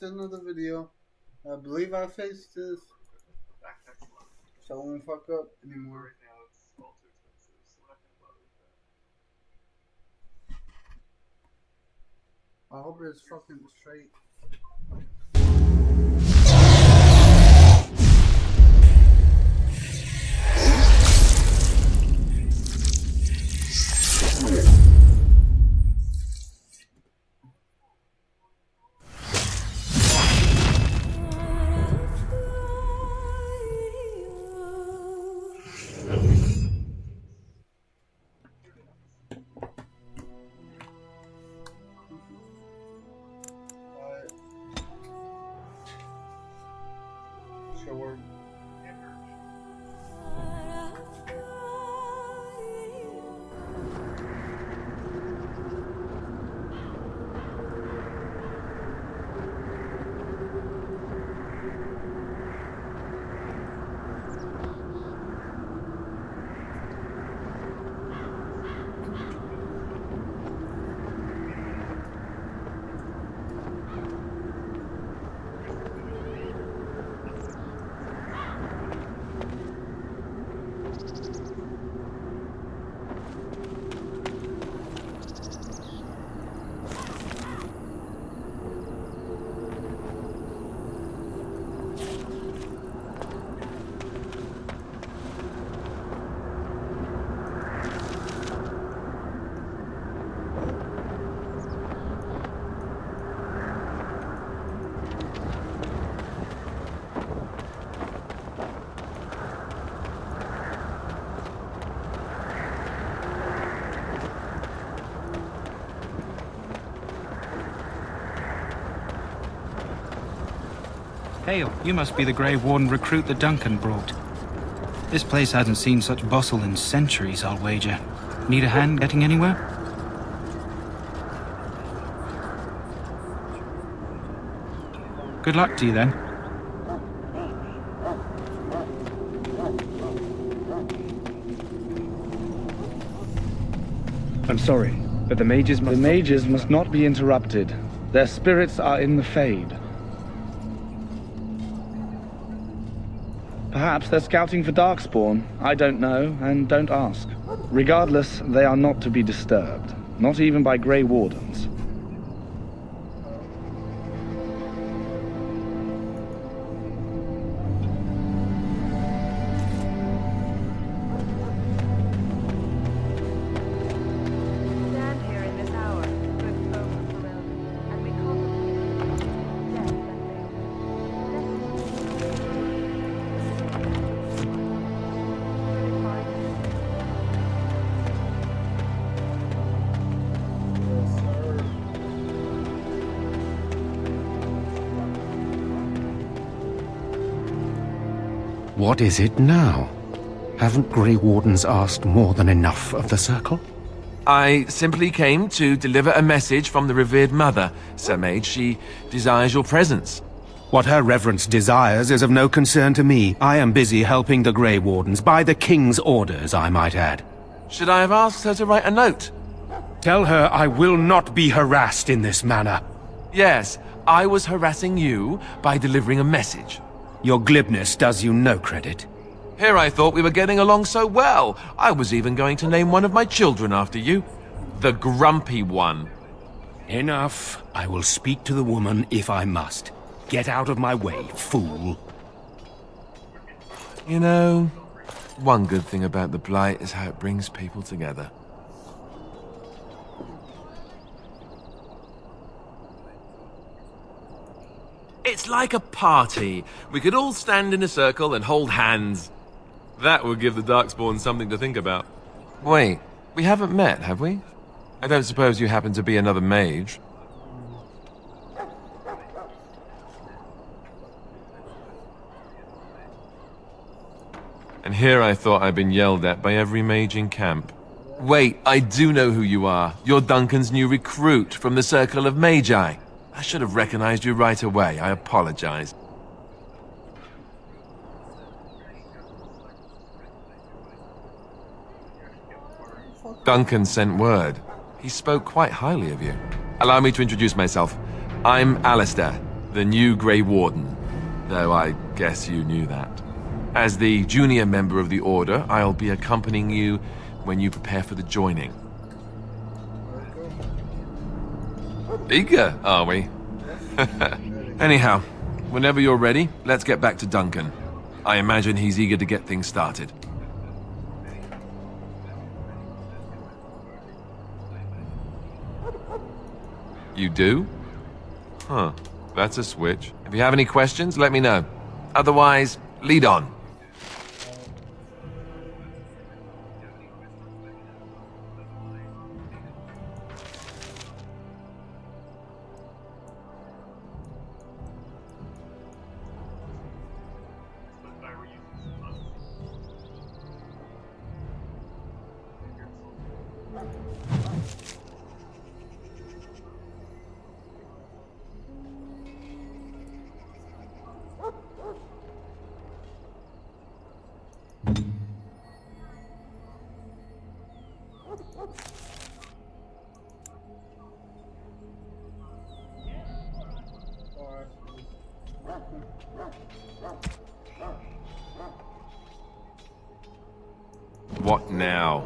Another video. I believe I faced this, so I won't fuck up anymore. I hope it's fucking straight. Sure. Hail, you must be the Grey Warden recruit that Duncan brought. This place hasn't seen such bustle in centuries, I'll wager. Need a hand getting anywhere? Good luck to you then. I'm sorry, but the mages must not be interrupted. Their spirits are in the Fade. Perhaps they're scouting for Darkspawn. I don't know, and don't ask. Regardless, they are not to be disturbed. Not even by Grey Wardens. What is it now? Haven't Grey Wardens asked more than enough of the Circle? I simply came to deliver a message from the revered mother, Sir Mage. She desires your presence. What her reverence desires is of no concern to me. I am busy helping the Grey Wardens, by the King's orders, I might add. Should I have asked her to write a note? Tell her I will not be harassed in this manner. Yes, I was harassing you by delivering a message. Your glibness does you no credit. Here I thought we were getting along so well. I was even going to name one of my children after you. The Grumpy One. Enough. I will speak to the woman if I must. Get out of my way, fool. You know, one good thing about the Blight is how it brings people together. It's like a party. We could all stand in a circle and hold hands. That would give the Darkspawn something to think about. Wait, we haven't met, have we? I don't suppose you happen to be another mage? And here I thought I'd been yelled at by every mage in camp. Wait, I do know who you are. You're Duncan's new recruit from the Circle of Magi. I should have recognized you right away. I apologize. Duncan sent word. He spoke quite highly of you. Allow me to introduce myself. I'm Alistair. the new Grey Warden, though I guess you knew that. As the junior member of the Order, I'll be accompanying you when you prepare for the joining. Eager, are we? Anyhow, whenever you're ready, let's get back to Duncan. I imagine he's eager to get things started. You do? Huh. That's a switch. If you have any questions, let me know. Otherwise, lead on. What now?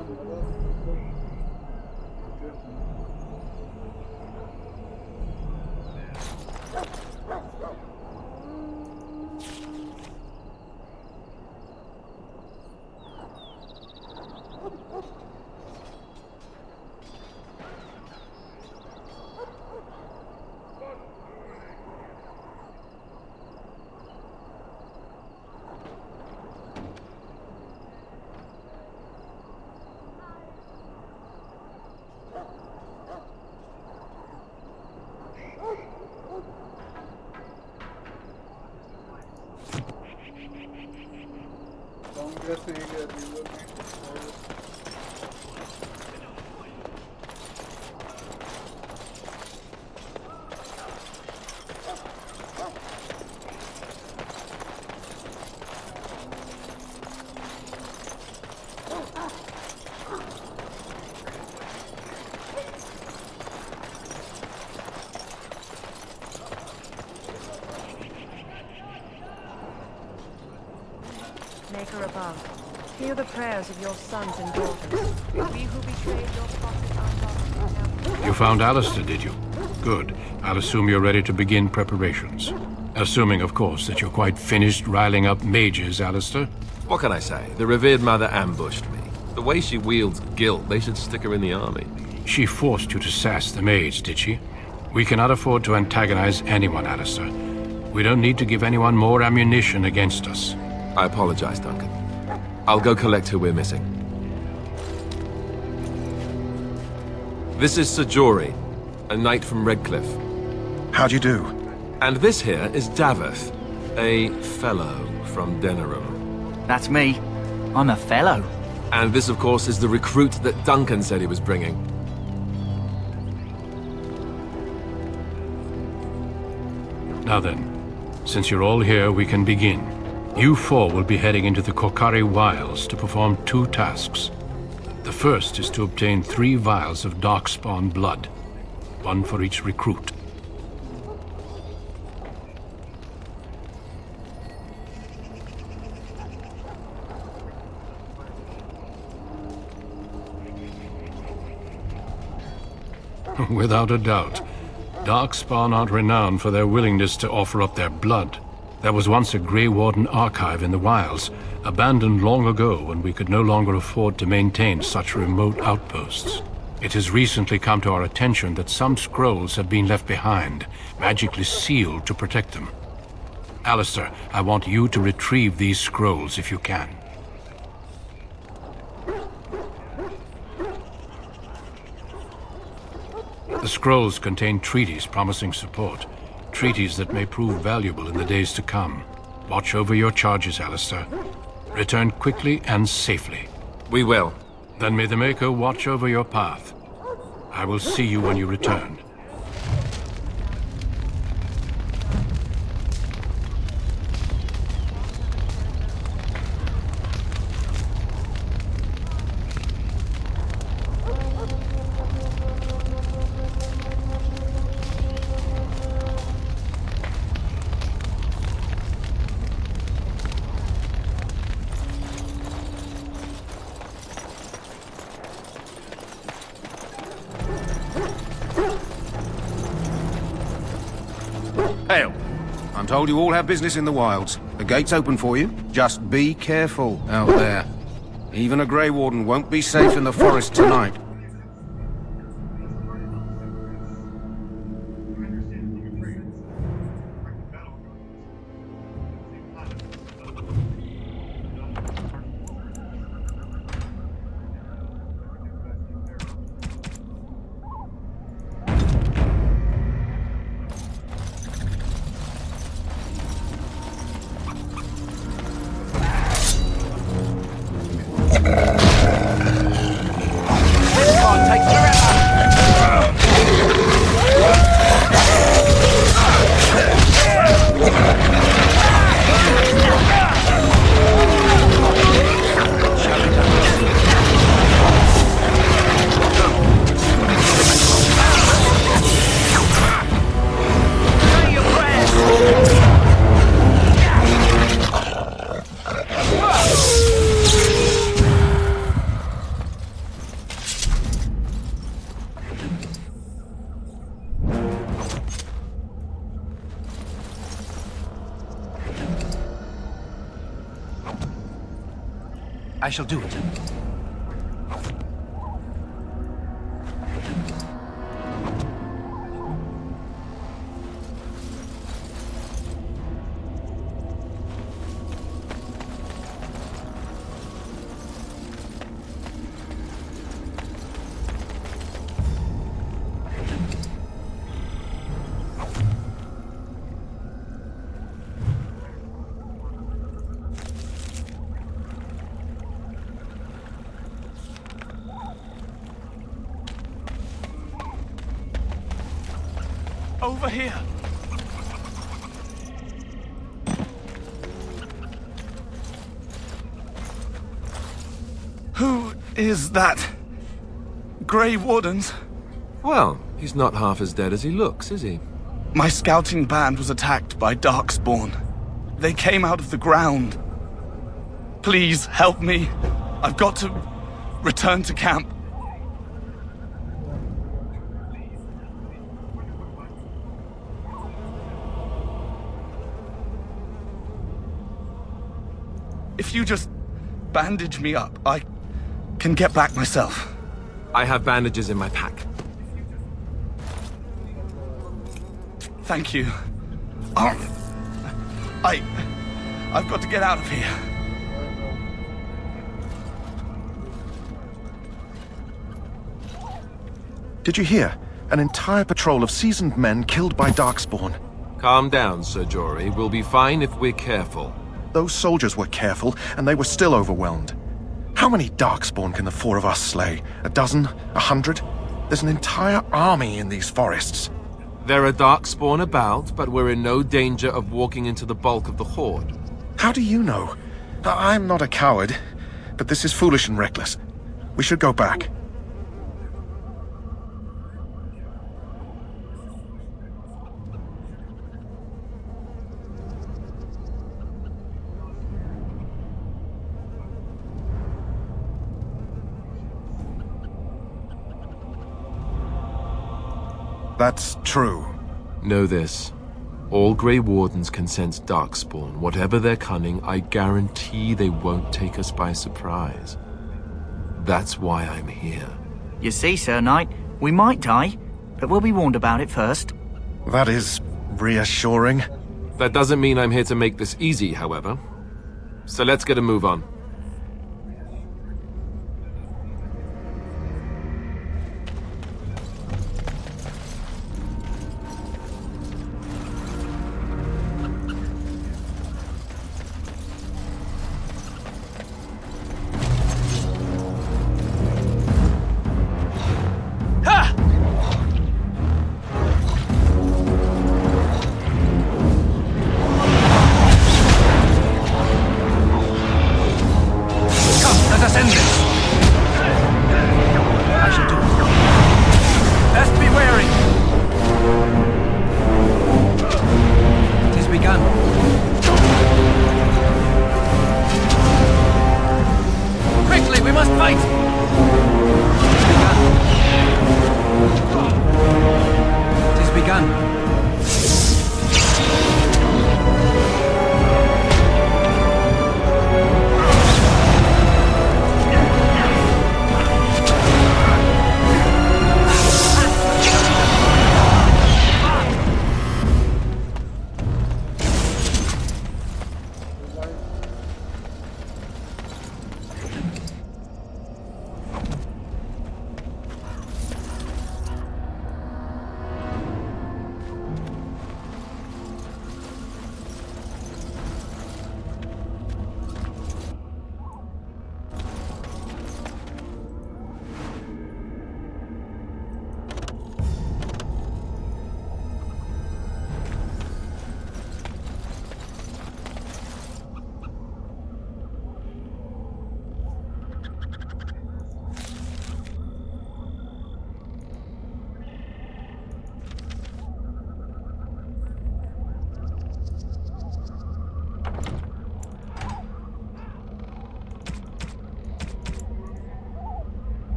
I'm guessing you gotta be with me. Maker above, hear the prayers of your sons and daughters. We who betrayed your prophet are not. You found Alistair, did you? Good. I'll assume you're ready to begin preparations. Assuming, of course, that you're quite finished riling up mages, Alistair. What can I say? The revered mother ambushed me. The way she wields guilt, they should stick her in the army. She forced you to sass the maids, did she? We cannot afford to antagonize anyone, Alistair. We don't need to give anyone more ammunition against us. I apologize, Duncan. I'll go collect who we're missing. This is Sir Jory, a knight from Redcliffe. How do you do? And this here is Daveth, a fellow from Denerim. That's me. I'm a fellow. And this, of course, is the recruit that Duncan said he was bringing. Now then, since you're all here, we can begin. You four will be heading into the Korcari Wilds to perform 2 tasks. The first is to obtain 3 vials of Darkspawn blood, 1 for each recruit. Without a doubt. Darkspawn aren't renowned for their willingness to offer up their blood. There was once a Grey Warden archive in the wilds, abandoned long ago when we could no longer afford to maintain such remote outposts. It has recently come to our attention that some scrolls have been left behind, magically sealed to protect them. Alistair, I want you to retrieve these scrolls if you can. The scrolls contain treaties promising support. Treaties that may prove valuable in the days to come. Watch over your charges, Alistair. Return quickly and safely. We will. Then may the Maker watch over your path. I will see you when you return. I'm told you all have business in the wilds. The gate's open for you. Just be careful out there. Even a Grey Warden won't be safe in the forest tonight. I shall do it. Over here. Who is that? Grey Wardens? Well, he's not half as dead as he looks, is he? My scouting band was attacked by Darkspawn. They came out of the ground. Please help me. I've got to return to camp. If you just bandage me up, I can get back myself. I have bandages in my pack. Thank you. I've got to get out of here. Did you hear? An entire patrol of seasoned men killed by Darkspawn. Calm down, Sir Jory. We'll be fine if we're careful. Those soldiers were careful, and they were still overwhelmed. How many Darkspawn can the four of us slay? A dozen? 100? There's an entire army in these forests. There are Darkspawn about, but we're in no danger of walking into the bulk of the Horde. How do you know? I'm not a coward, but this is foolish and reckless. We should go back. That's true. Know this. All Grey Wardens can sense Darkspawn. Whatever their cunning, I guarantee they won't take us by surprise. That's why I'm here. You see, Sir Knight, we might die, but we'll be warned about it first. That is reassuring. That doesn't mean I'm here to make this easy, however. So let's get a move on.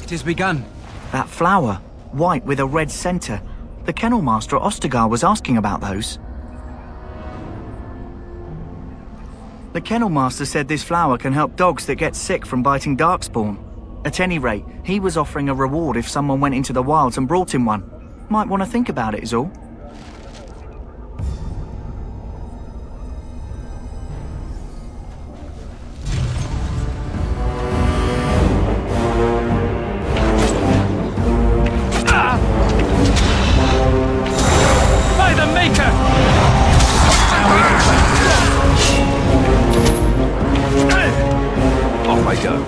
It has begun. That flower, white with a red centre. The kennel master at Ostagar was asking about those. The kennel master said this flower can help dogs that get sick from biting darkspawn. At any rate, he was offering a reward if someone went into the wilds and brought him one. Might want to think about it is all. By the Maker! Off I go.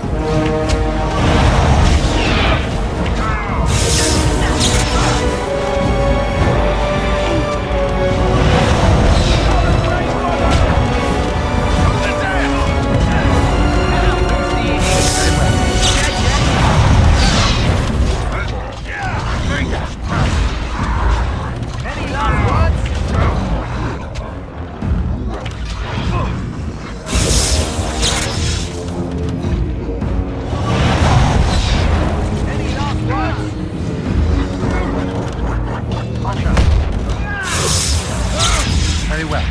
Very well.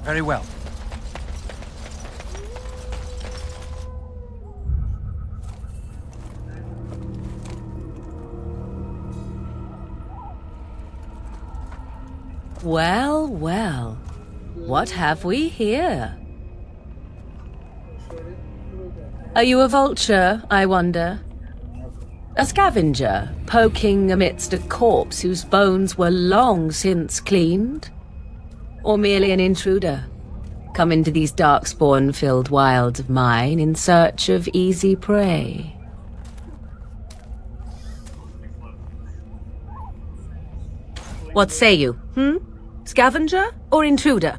Very well. Well, well. What have we here? Are you a vulture, I wonder? A scavenger, poking amidst a corpse whose bones were long since cleaned? Or merely an intruder, come into these darkspawn-filled wilds of mine in search of easy prey? What say you, Scavenger or intruder?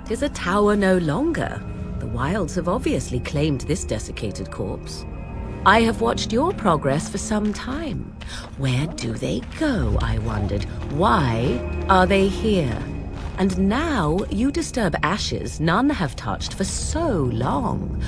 Tis a tower no longer. The wilds have obviously claimed this desiccated corpse. I have watched your progress for some time. Where do they go, I wondered? Why are they here? And now you disturb ashes none have touched for so long.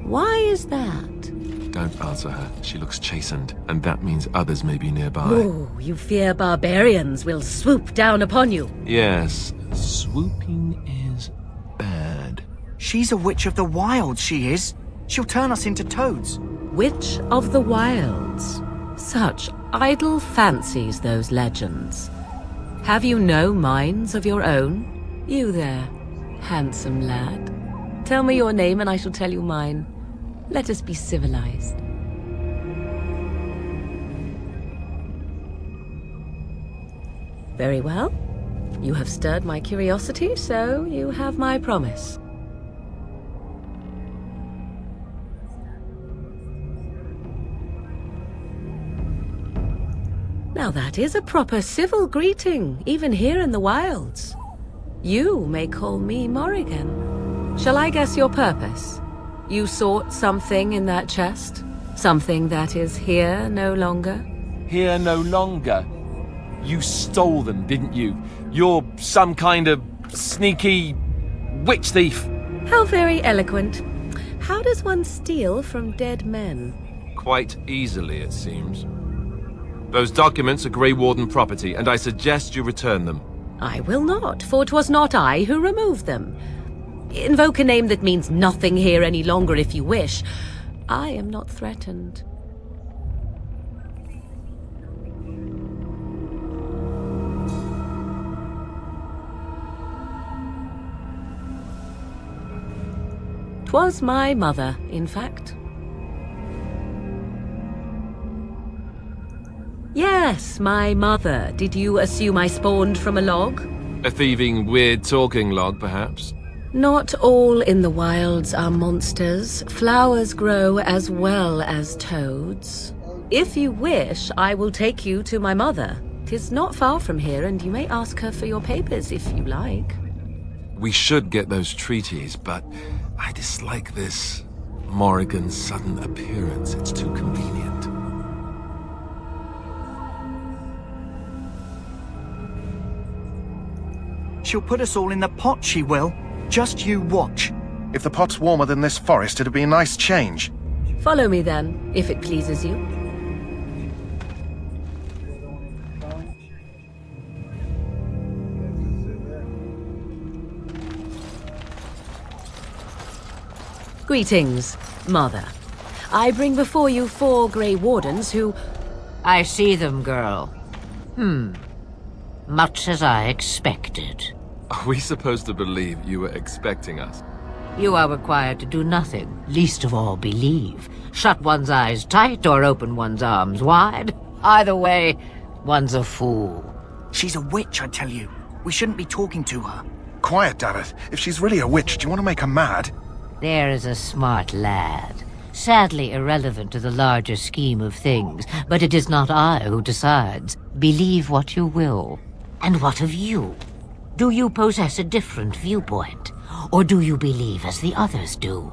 Why is that? Don't answer her. She looks chastened, and that means others may be nearby. Oh, you fear barbarians will swoop down upon you. Yes, swooping is bad. She's a witch of the wilds, she is. She'll turn us into toads. Witch of the Wilds. Such idle fancies, those legends. Have you no minds of your own? You there, handsome lad. Tell me your name and I shall tell you mine. Let us be civilized. Very well. You have stirred my curiosity, so you have my promise. Now that is a proper civil greeting, even here in the wilds. You may call me Morrigan. Shall I guess your purpose? You sought something in that chest? Something that is here no longer? Here no longer? You stole them, didn't you? You're some kind of sneaky witch thief. How very eloquent. How does one steal from dead men? Quite easily, it seems. Those documents are Grey Warden property, and I suggest you return them. I will not, for 'twas not I who removed them. Invoke a name that means nothing here any longer if you wish. I am not threatened. 'Twas my mother, in fact. Yes, my mother. Did you assume I spawned from a log? A thieving, weird talking log, perhaps? Not all in the wilds are monsters. Flowers grow as well as toads. If you wish, I will take you to my mother. 'Tis not far from here, and you may ask her for your papers if you like. We should get those treaties, but I dislike this Morrigan's sudden appearance. It's too convenient. She'll put us all in the pot, she will. Just you watch. If the pot's warmer than this forest, it'd be a nice change. Follow me then, if it pleases you. Greetings, Mother. I bring before you 4 Grey Wardens who... I see them, girl. Much as I expected. Are we supposed to believe you were expecting us? You are required to do nothing, least of all believe. Shut one's eyes tight or open one's arms wide. Either way, one's a fool. She's a witch, I tell you. We shouldn't be talking to her. Quiet, Davith. If she's really a witch, do you want to make her mad? There is a smart lad. Sadly irrelevant to the larger scheme of things, but it is not I who decides. Believe what you will. And what of you? Do you possess a different viewpoint? Or do you believe as the others do?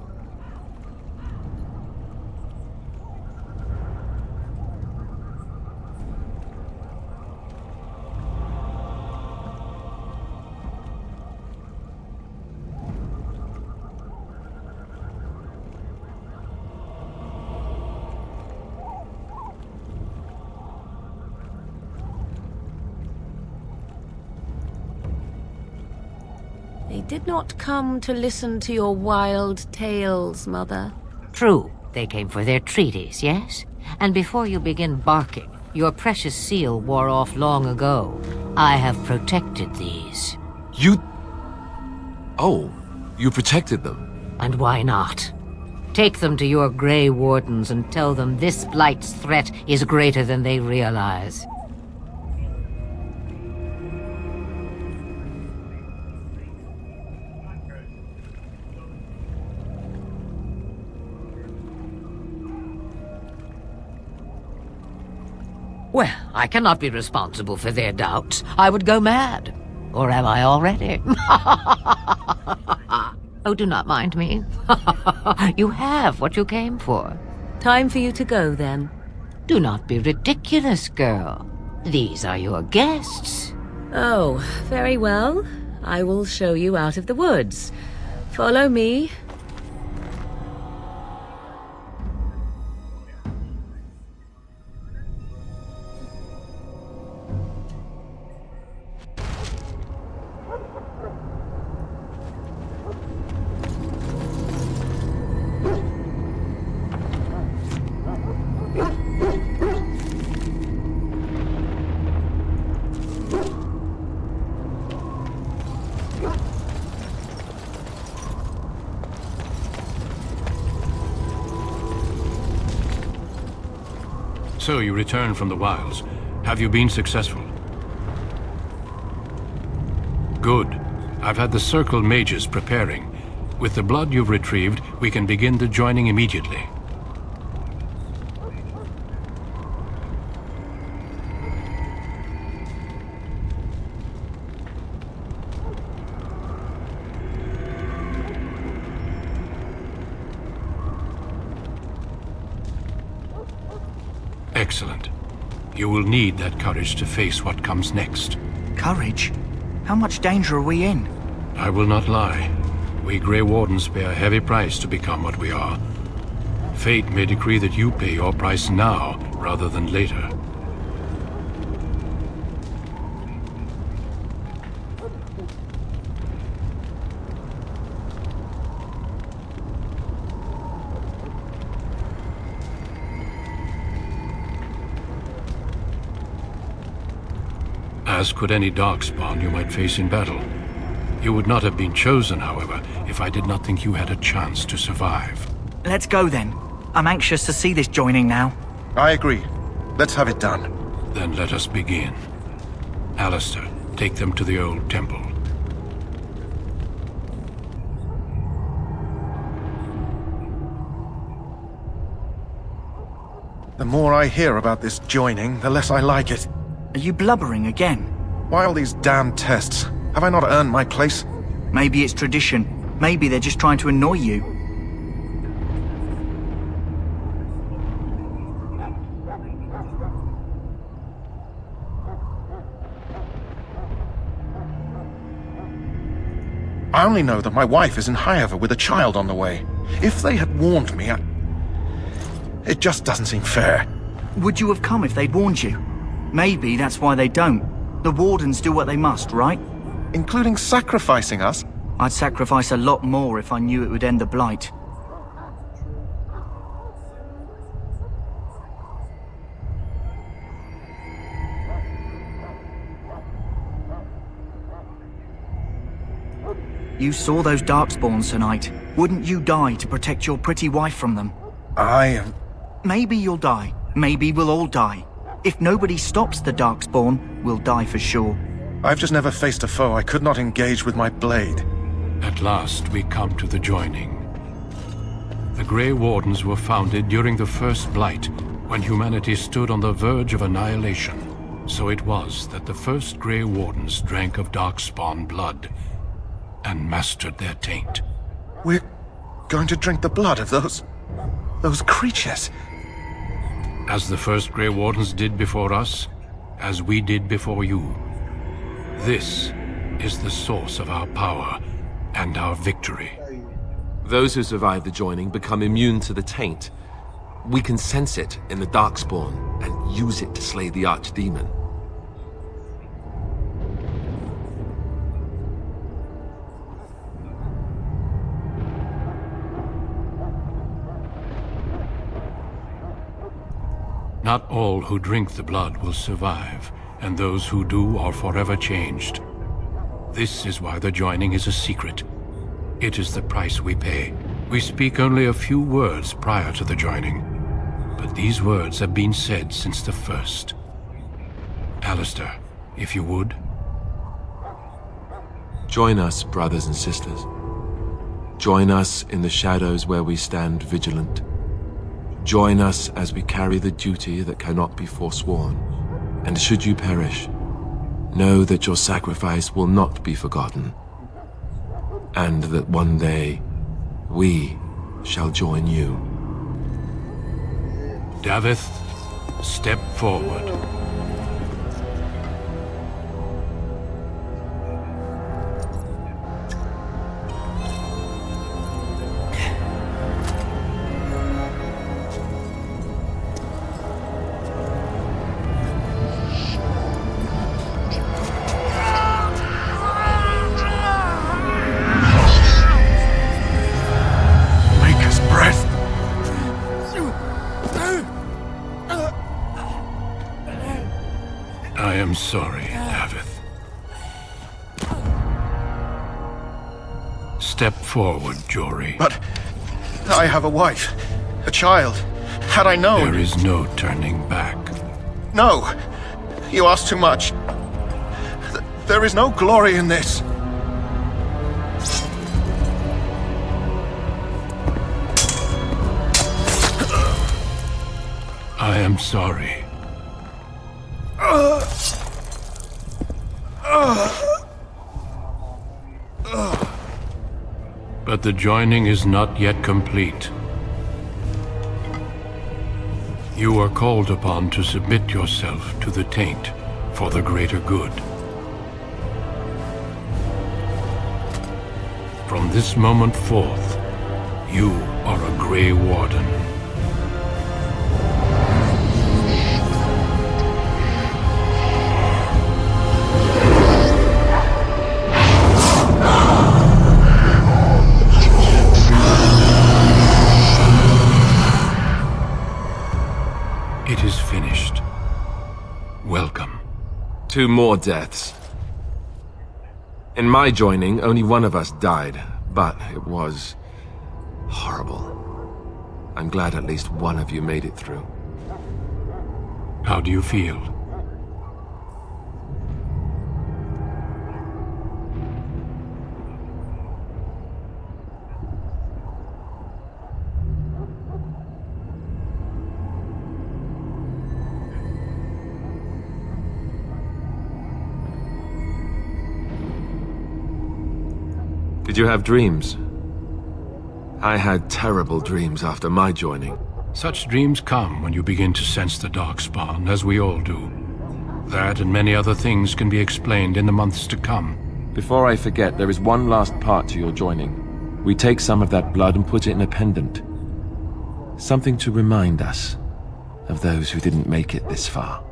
They did not come to listen to your wild tales, Mother. True, they came for their treaties, yes? And before you begin barking, your precious seal wore off long ago. I have protected these. You... Oh, you protected them? And why not? Take them to your Grey Wardens and tell them this Blight's threat is greater than they realize. Well, I cannot be responsible for their doubts. I would go mad. Or am I already? Oh, do not mind me. You have what you came for. Time for you to go, then. Do not be ridiculous, girl. These are your guests. Oh, very well. I will show you out of the woods. Follow me. So you returned from the wilds. Have you been successful? Good. I've had the Circle mages preparing. With the blood you've retrieved, we can begin the joining immediately. Excellent. You will need that courage to face what comes next. Courage? How much danger are we in? I will not lie. We Grey Wardens pay a heavy price to become what we are. Fate may decree that you pay your price now, rather than later. As could any darkspawn you might face in battle. You would not have been chosen, however, if I did not think you had a chance to survive. Let's go then. I'm anxious to see this joining now. I agree. Let's have it done. Then let us begin. Alistair, take them to the old temple. The more I hear about this joining, the less I like it. Are you blubbering again? Why all these damn tests? Have I not earned my place? Maybe it's tradition. Maybe they're just trying to annoy you. I only know that my wife is in Highever with a child on the way. If they had warned me, it just doesn't seem fair. Would you have come if they'd warned you? Maybe that's why they don't. The Wardens do what they must, right? Including sacrificing us? I'd sacrifice a lot more if I knew it would end the Blight. You saw those Darkspawns tonight. Wouldn't you die to protect your pretty wife from them? Maybe you'll die. Maybe we'll all die. If nobody stops the Darkspawn, we'll die for sure. I've just never faced a foe I could not engage with my blade. At last we come to the joining. The Grey Wardens were founded during the First Blight, when humanity stood on the verge of annihilation. So it was that the first Grey Wardens drank of Darkspawn blood and mastered their taint. We're going to drink the blood of those creatures. As the first Grey Wardens did before us, as we did before you. This is the source of our power and our victory. Those who survive the joining become immune to the taint. We can sense it in the Darkspawn and use it to slay the Archdemon. Not all who drink the blood will survive, and those who do are forever changed. This is why the joining is a secret. It is the price we pay. We speak only a few words prior to the joining, but these words have been said since the first. Alistair, if you would. Join us, brothers and sisters. Join us in the shadows where we stand vigilant. Join us as we carry the duty that cannot be forsworn. And should you perish, know that your sacrifice will not be forgotten. And that one day, we shall join you. Davith, step forward. I am sorry, Davith. Step forward, Jory. But I have a wife, a child. Had I known... There is no turning back. No! You ask too much. There is no glory in this. I am sorry. But the joining is not yet complete. You are called upon to submit yourself to the taint for the greater good. From this moment forth, you are a Grey Warden. It is finished. Welcome. 2 more deaths. In my joining, only one of us died, but it was horrible. I'm glad at least one of you made it through. How do you feel? Did you have dreams? I had terrible dreams after my joining. Such dreams come when you begin to sense the Darkspawn, as we all do. That and many other things can be explained in the months to come. Before I forget, there is one last part to your joining. We take some of that blood and put it in a pendant. Something to remind us of those who didn't make it this far.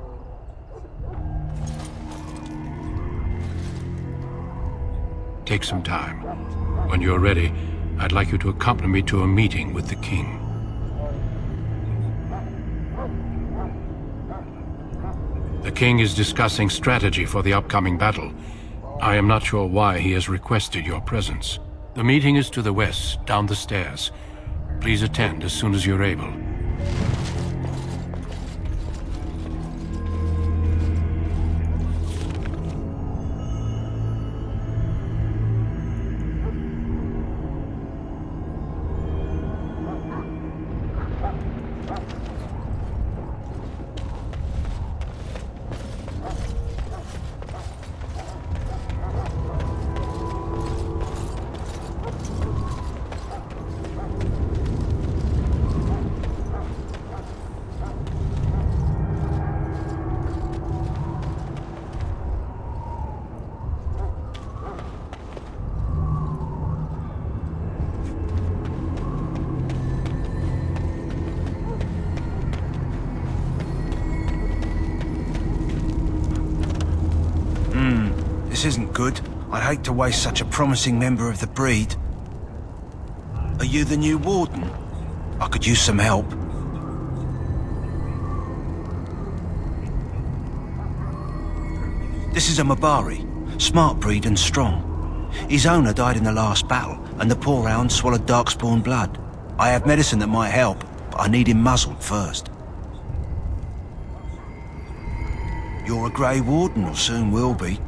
Take some time. When you're ready, I'd like you to accompany me to a meeting with the king. The king is discussing strategy for the upcoming battle. I am not sure why he has requested your presence. The meeting is to the west, down the stairs. Please attend as soon as you're able. This isn't good. I'd hate to waste such a promising member of the breed. Are you the new warden? I could use some help. This is a Mabari, smart breed and strong. His owner died in the last battle, and the poor hound swallowed Darkspawn blood. I have medicine that might help, but I need him muzzled first. You're a Grey Warden, or soon will be.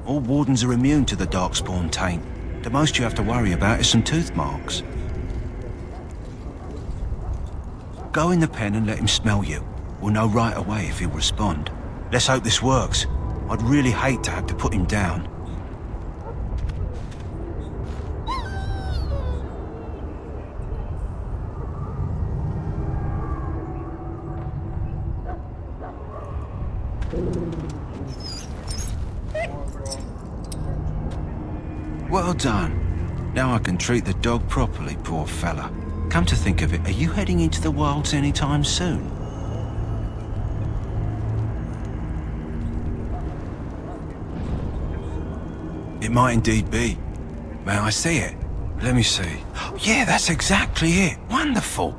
All wardens are immune to the Darkspawn taint. The most you have to worry about is some tooth marks. Go in the pen and let him smell you. We'll know right away if he'll respond. Let's hope this works. I'd really hate to have to put him down. Well done. Now I can treat the dog properly, poor fella. Come to think of it, are you heading into the wilds anytime soon? It might indeed be. May I see it? Let me see. Yeah, that's exactly it. Wonderful.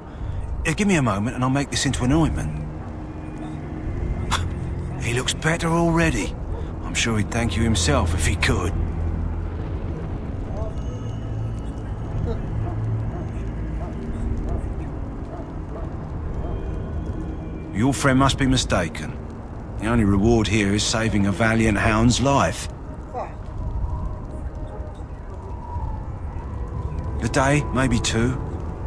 Give me a moment and I'll make this into an ointment. He looks better already. I'm sure he'd thank you himself if he could. Your friend must be mistaken. The only reward here is saving a valiant hound's life. A day, maybe two.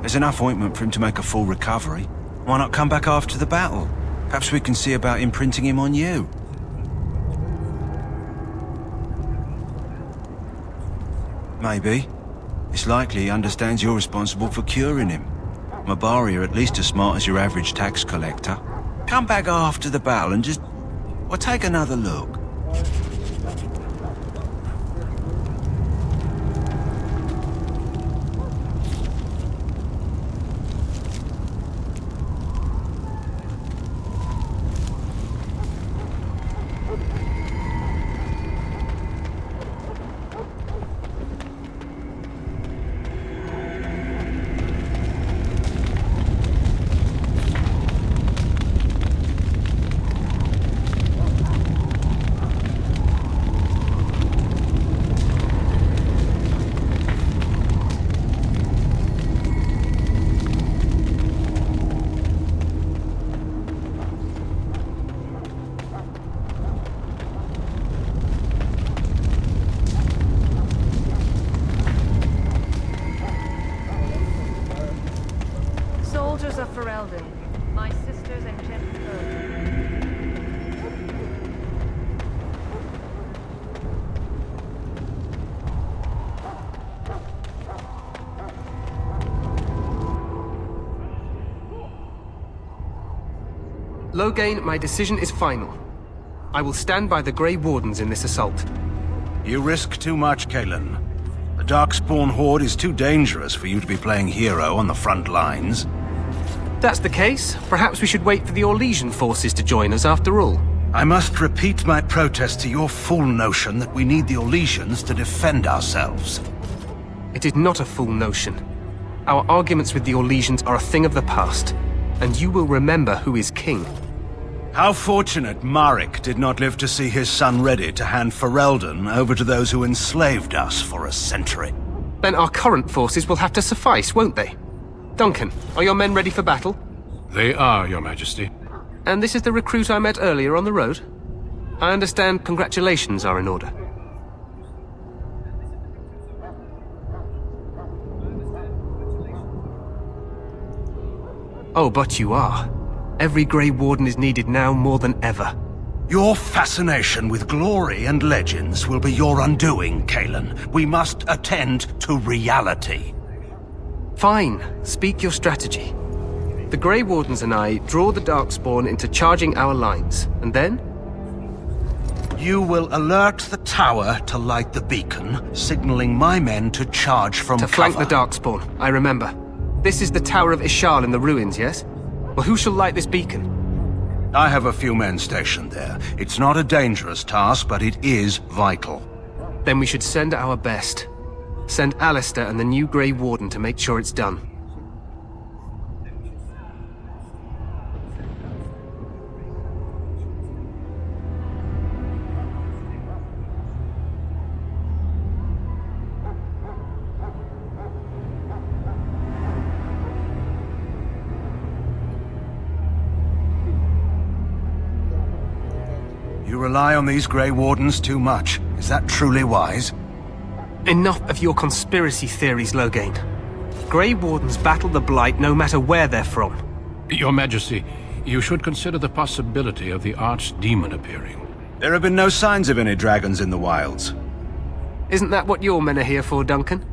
There's enough ointment for him to make a full recovery. Why not come back after the battle? Perhaps we can see about imprinting him on you. Maybe. It's likely he understands you're responsible for curing him. Mabari are at least as smart as your average tax collector. Come back after the battle and just... well, take another look. Loghain, my decision is final. I will stand by the Grey Wardens in this assault. You risk too much, Kalen. The Darkspawn Horde is too dangerous for you to be playing hero on the front lines. If that's the case, perhaps we should wait for the Orlesian forces to join us after all. I must repeat my protest to your fool notion that we need the Orlesians to defend ourselves. It is not a fool notion. Our arguments with the Orlesians are a thing of the past, and you will remember who is king. How fortunate Marek did not live to see his son ready to hand Ferelden over to those who enslaved us for a century. Then our current forces will have to suffice, won't they? Duncan, are your men ready for battle? They are, Your Majesty. And this is the recruit I met earlier on the road? I understand congratulations are in order. Oh, but you are. Every Grey Warden is needed now more than ever. Your fascination with glory and legends will be your undoing, Kalen. We must attend to reality. Fine. Speak your strategy. The Grey Wardens and I draw the Darkspawn into charging our lines, and then? You will alert the tower to light the beacon, signaling my men to charge from cover. To flank the Darkspawn, I remember. This is the Tower of Ishal in the ruins, yes? Well, who shall light this beacon? I have a few men stationed there. It's not a dangerous task, but it is vital. Then we should send our best. Send Alistair and the new Grey Warden to make sure it's done. You rely on these Grey Wardens too much. Is that truly wise? Enough of your conspiracy theories, Loghain. Grey Wardens battle the Blight no matter where they're from. Your Majesty, you should consider the possibility of the Archdemon appearing. There have been no signs of any dragons in the wilds. Isn't that what your men are here for, Duncan?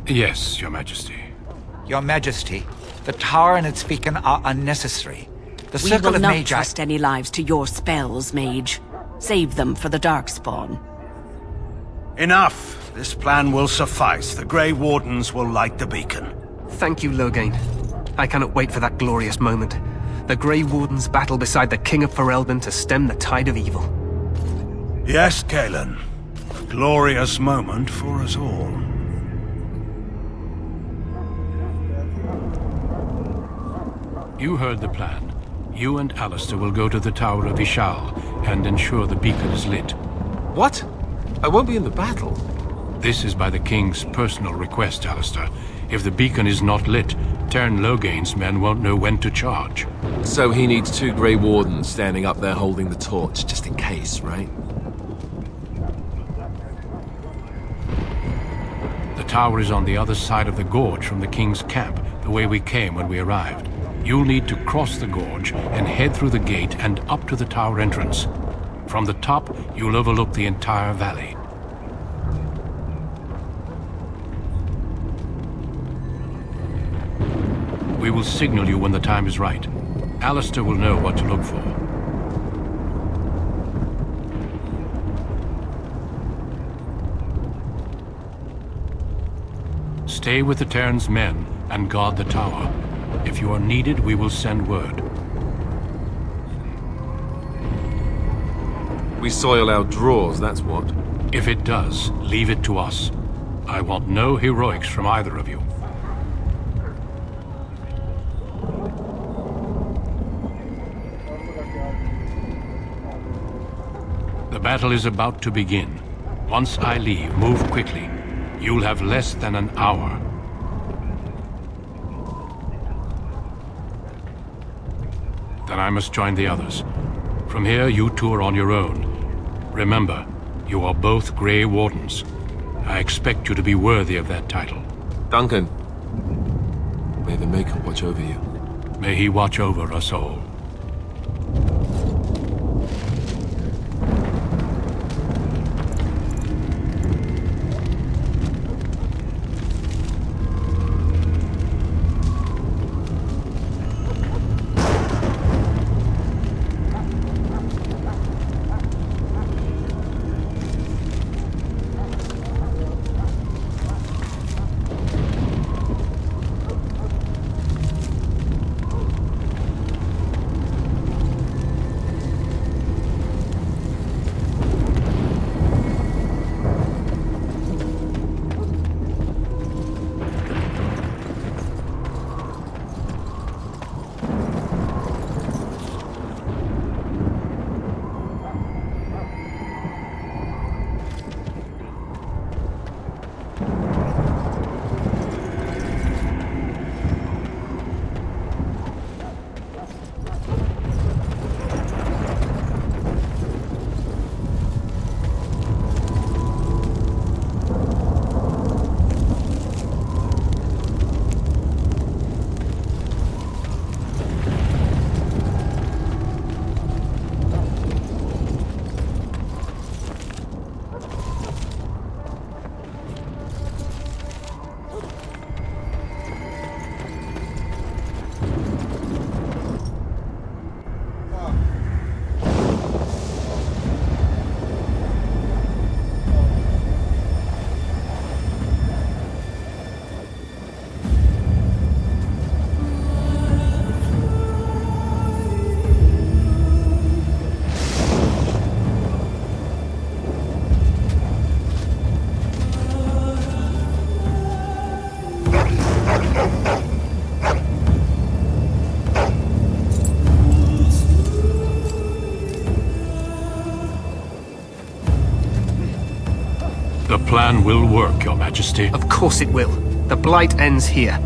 Yes, Your Majesty. Your Majesty, the tower and its beacon are unnecessary. The We Circle will of not Magi... trust any lives to your spells, Mage. Save them for the Darkspawn. Enough! This plan will suffice. The Grey Wardens will light the beacon. Thank you, Loghain. I cannot wait for that glorious moment. The Grey Wardens battle beside the King of Ferelden to stem the tide of evil. Yes, Kalen. A glorious moment for us all. You heard the plan. You and Alistair will go to the Tower of Ishal and ensure the beacon is lit. What? I won't be in the battle. This is by the King's personal request, Alistair. If the beacon is not lit, Tern Loghain's men won't know when to charge. So he needs 2 Grey Wardens standing up there holding the torch, just in case, right? The tower is on the other side of the gorge from the King's camp, the way we came when we arrived. You'll need to cross the gorge and head through the gate and up to the tower entrance. From the top, you'll overlook the entire valley. We will signal you when the time is right. Alistair will know what to look for. Stay with the Terran's men and guard the tower. If you are needed, we will send word. We soil our drawers, that's what. If it does, leave it to us. I want no heroics from either of you. The battle is about to begin. Once I leave, move quickly. You'll have less than an hour. Then I must join the others. From here, you two are on your own. Remember, you are both Grey Wardens. I expect you to be worthy of that title. Duncan, may the Maker watch over you. May he watch over us all. The plan will work, Your Majesty. Of course it will. The Blight ends here.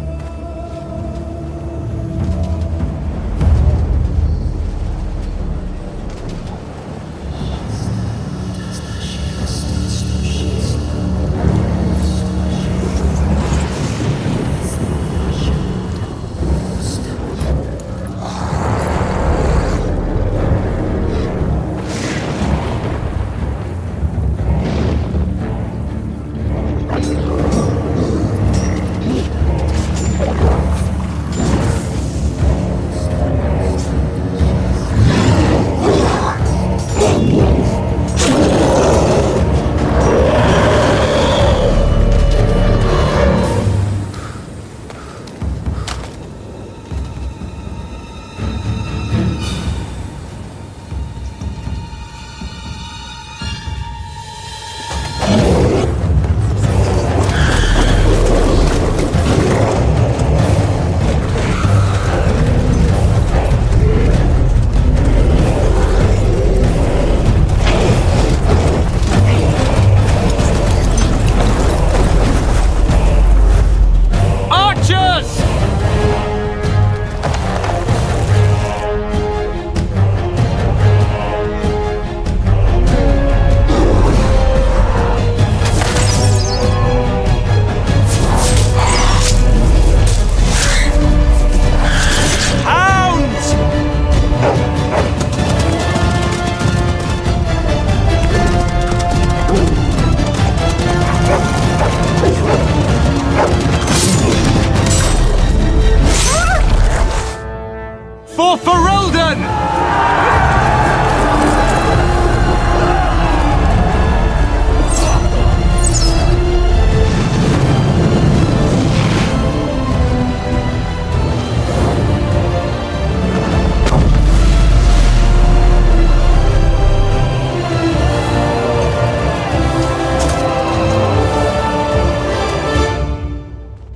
For Ferelden!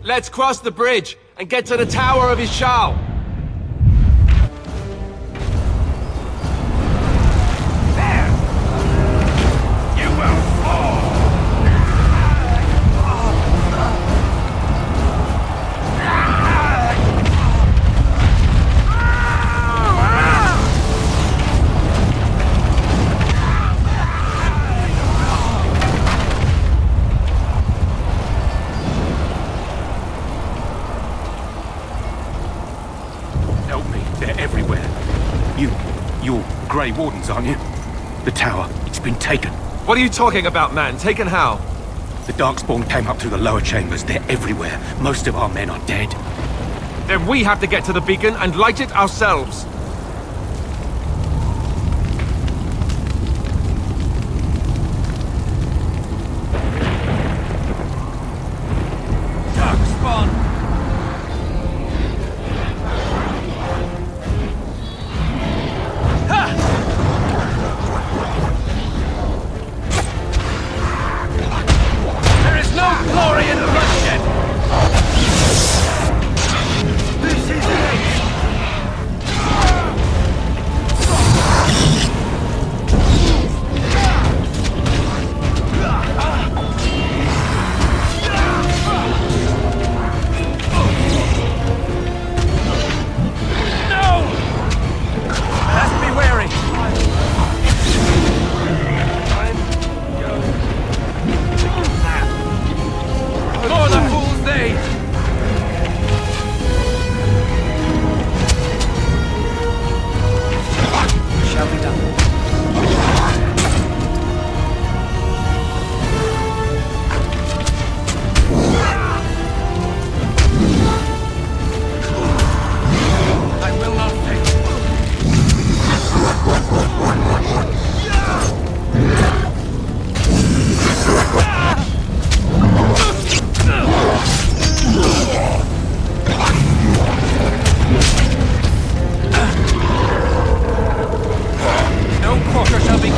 Let's cross the bridge and get to the Tower of Ishal. You're Grey Wardens, aren't you? The tower, it's been taken. What are you talking about, man? Taken how? The Darkspawn came up through the lower chambers. They're everywhere. Most of our men are dead. Then we have to get to the beacon and light it ourselves. Shall be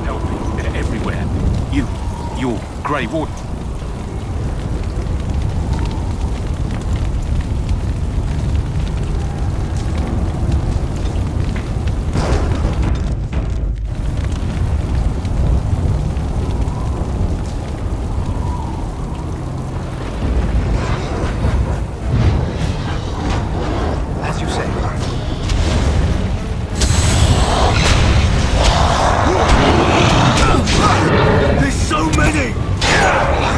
Help me. They're everywhere. You Grey Warden. As you say. There's so many!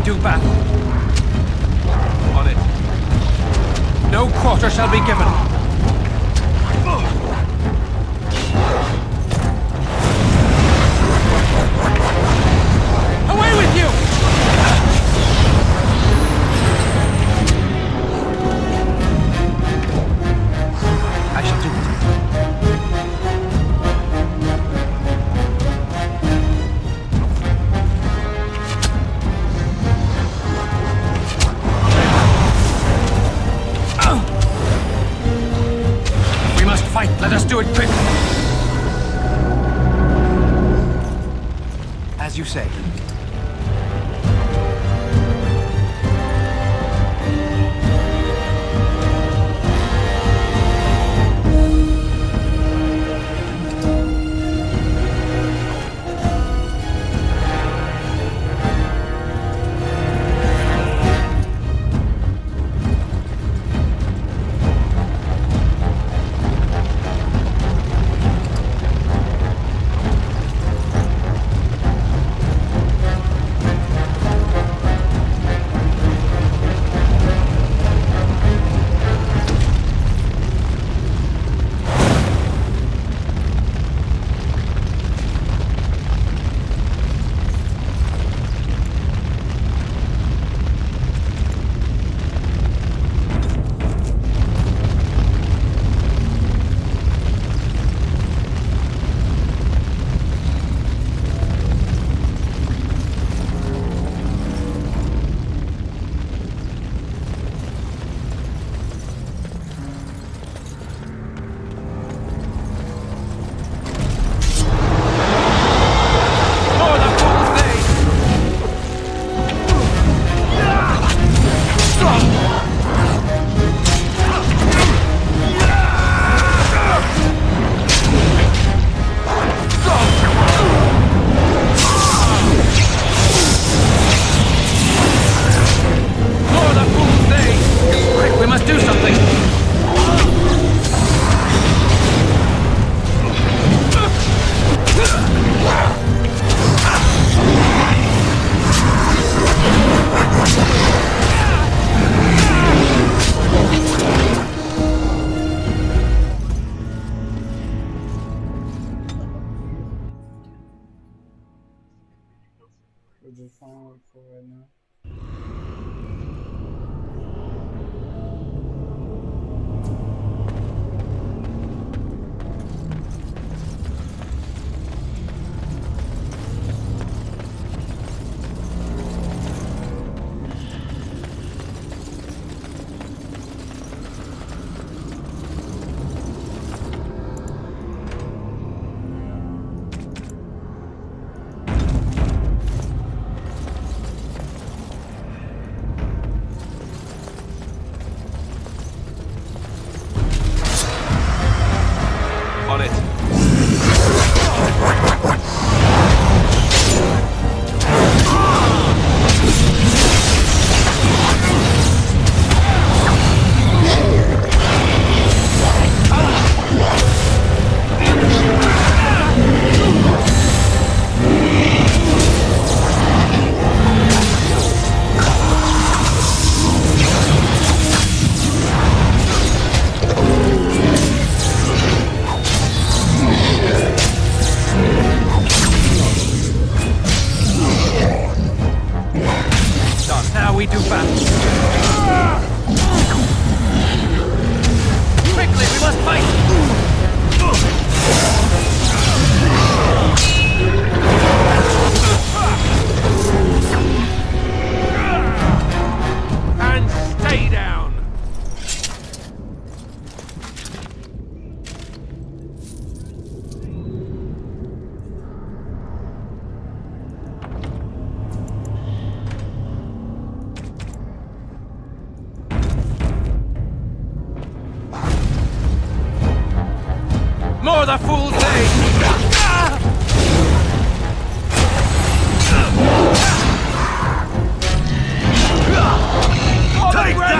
do battle. On it. No quarter shall be given. Away with you! I shall do it. We must fight. Let us do it quick. As you say. We'll just find one for right now. On it. Now we do battle. Quickly, we must fight! And stay down! More the fools say! Take that!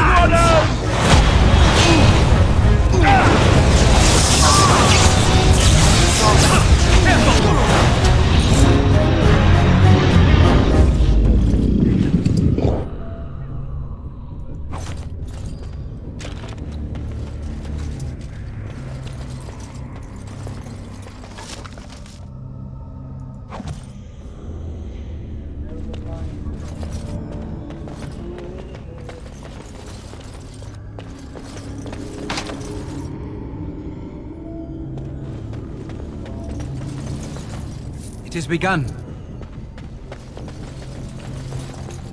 It is begun.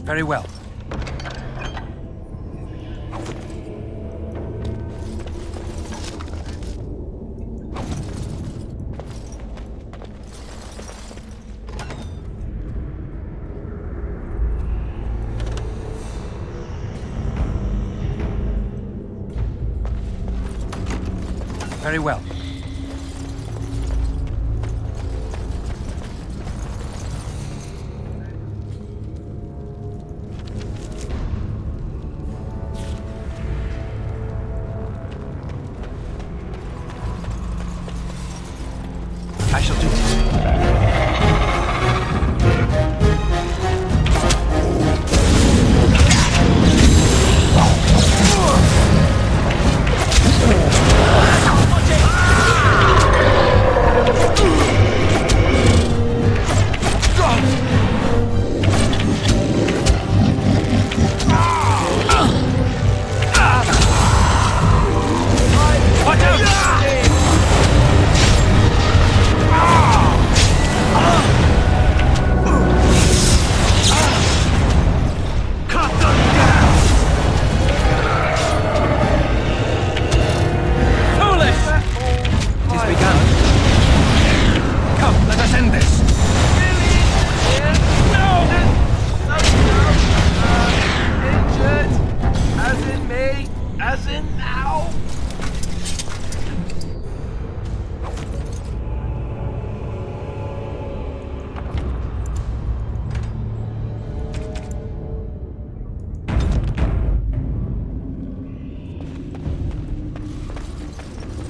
Very well. Very well. I shall do this.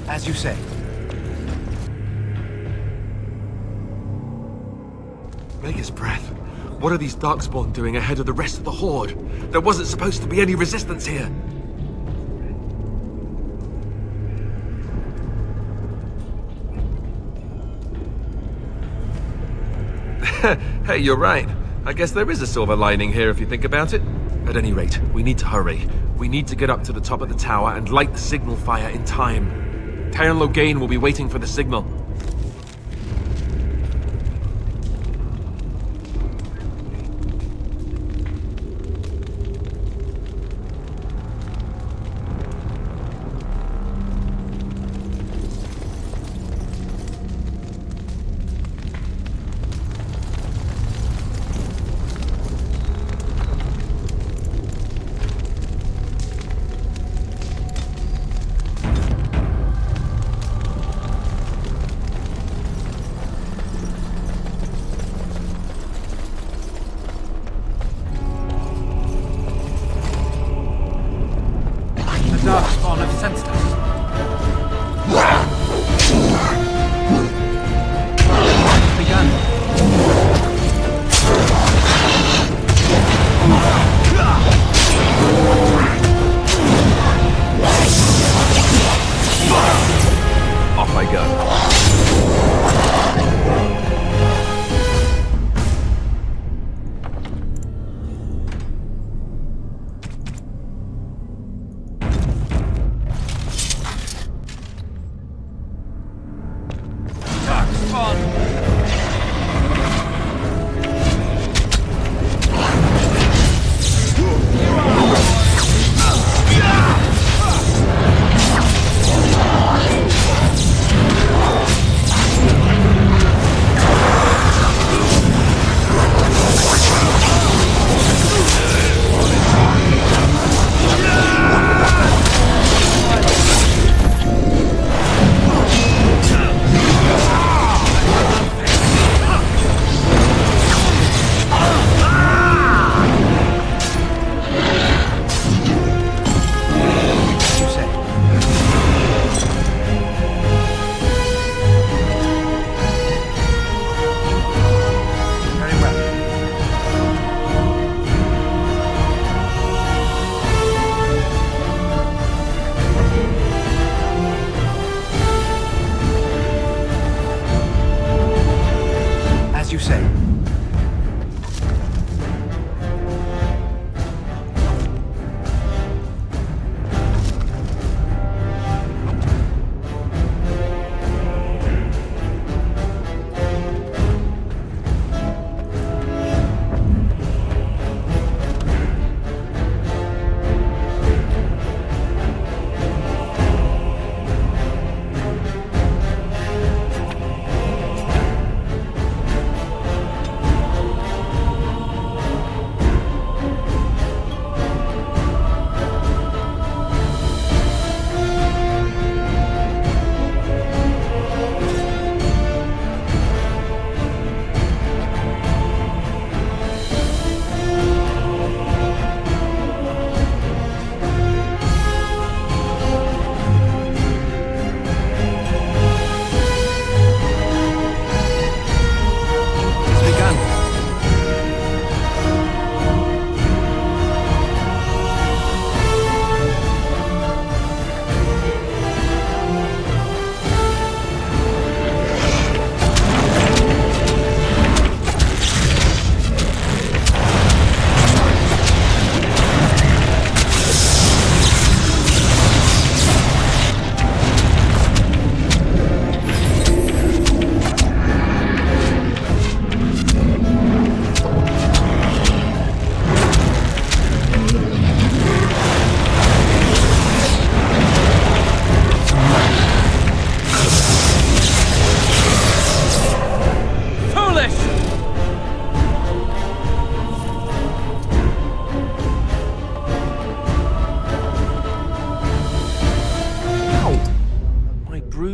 As you say. Maker's breath. What are these Darkspawn doing ahead of the rest of the Horde? There wasn't supposed to be any resistance here. Hey, you're right. I guess there is a silver lining here if you think about it. At any rate, we need to hurry. We need to get up to the top of the tower and light the signal fire in time. Teyrn Loghain will be waiting for the signal. Darkspawn have sensed us. Begun. Off I go.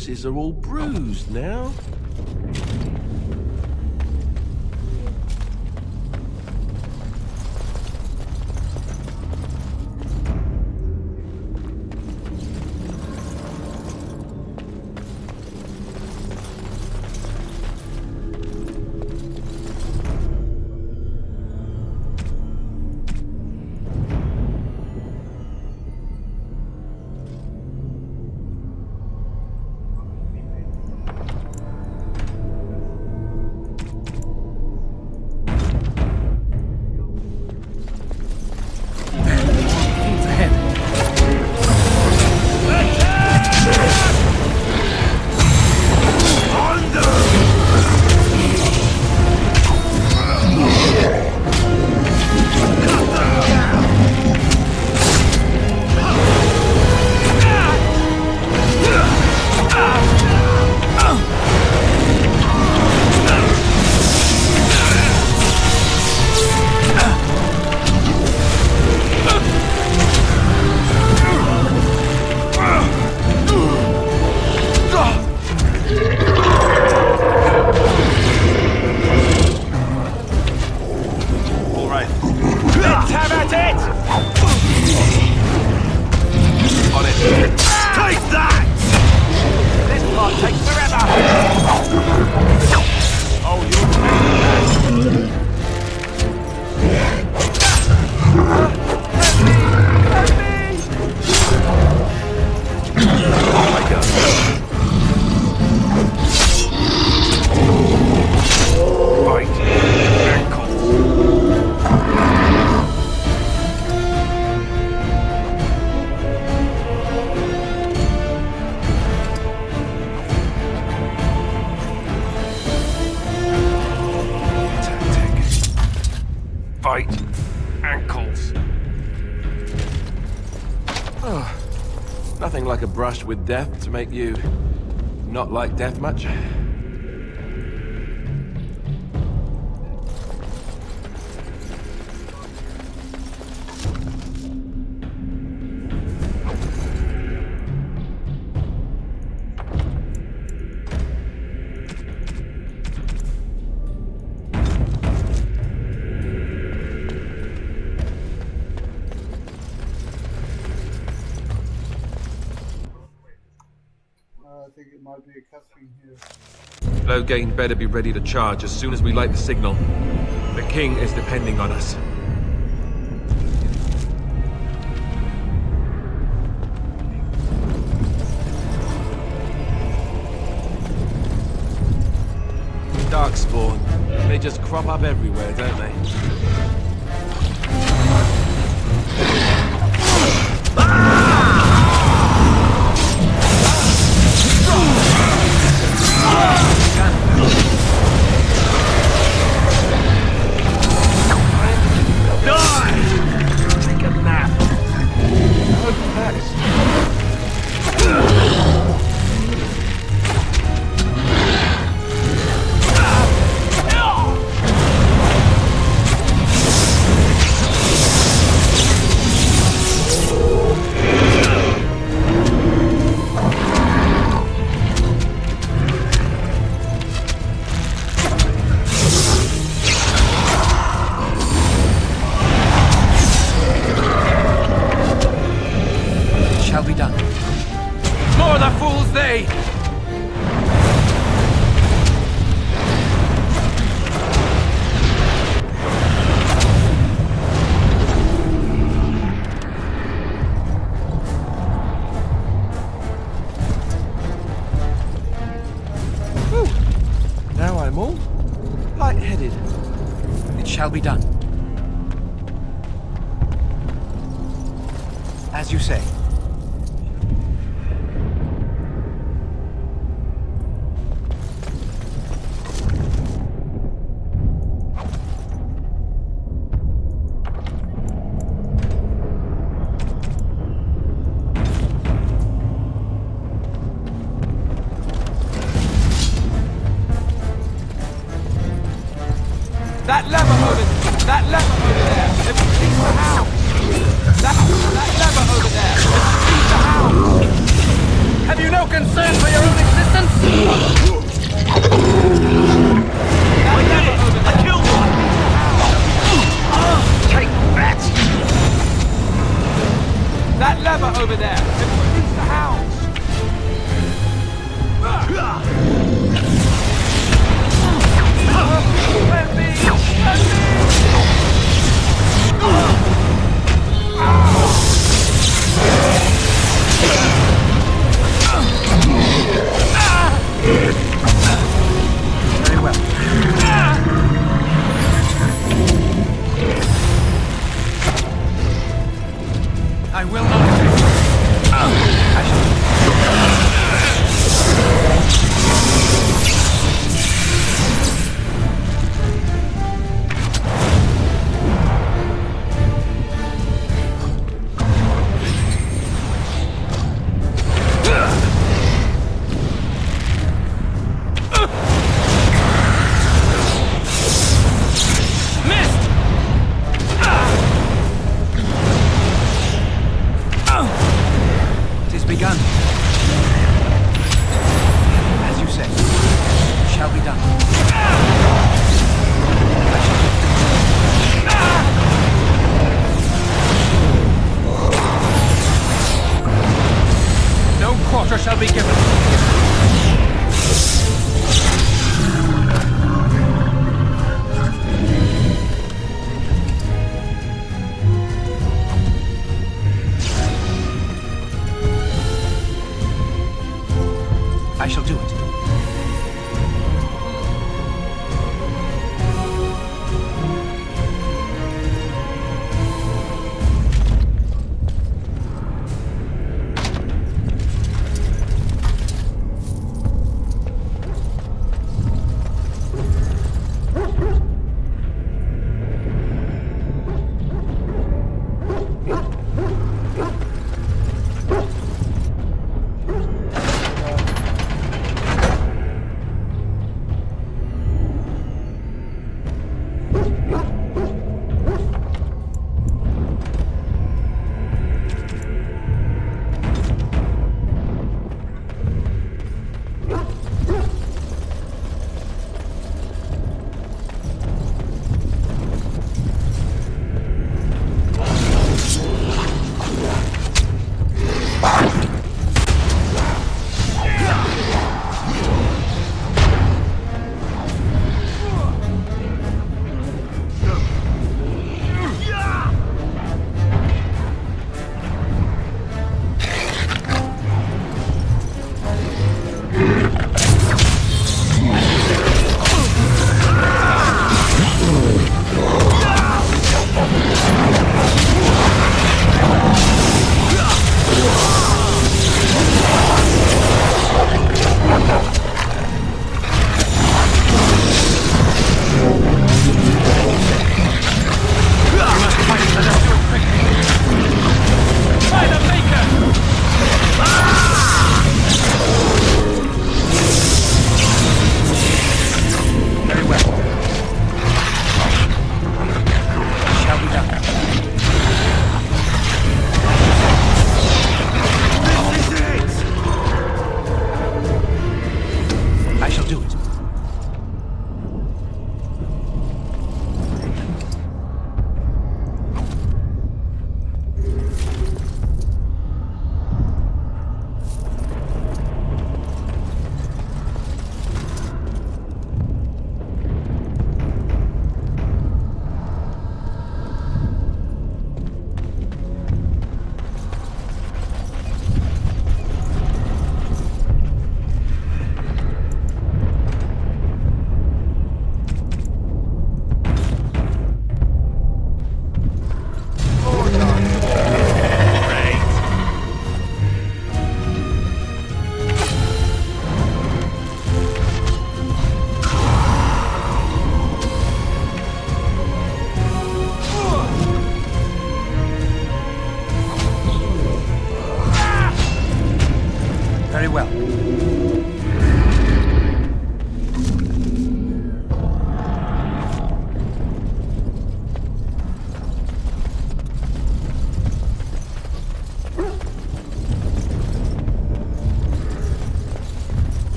noses are all bruised now. Nothing like a brush with death to make you not like death much. I think it might be a cutscene here. Loghain better be ready to charge as soon as we light the signal. The king is depending on us. Darkspawn. They just crop up everywhere, don't they? Shall be done. As you say. That lever over there! That lever over there! It released the hound! That lever over there! It released the hound! Have you no concern for your own existence? I did it! I killed one! Take that! That lever over there! It released the hounds! Let me! Let me! Very well. I will not. Begun. As you say, it shall be done. No quarter shall be given. I shall do it.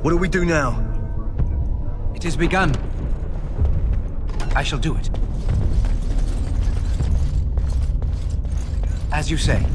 What do we do now? It has begun. I shall do it. As you say.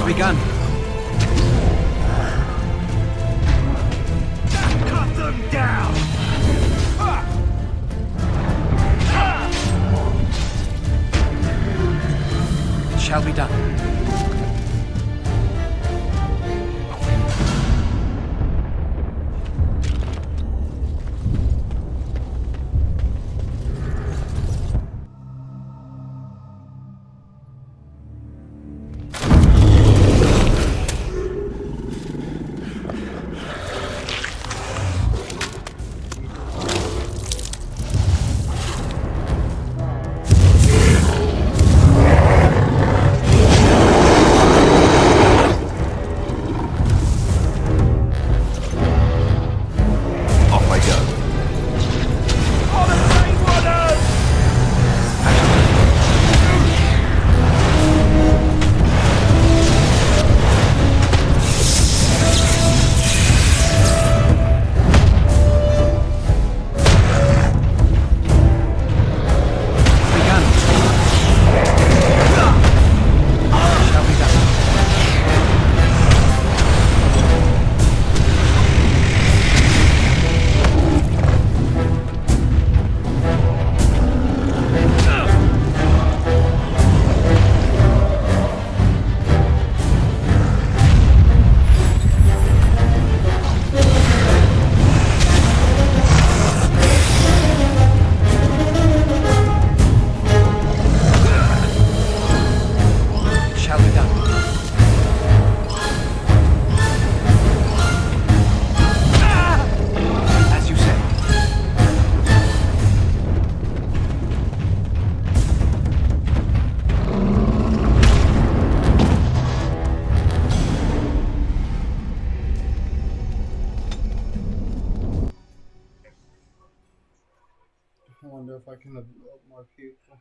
Begun. Cut them down! It shall be done. I wonder if I can have more people.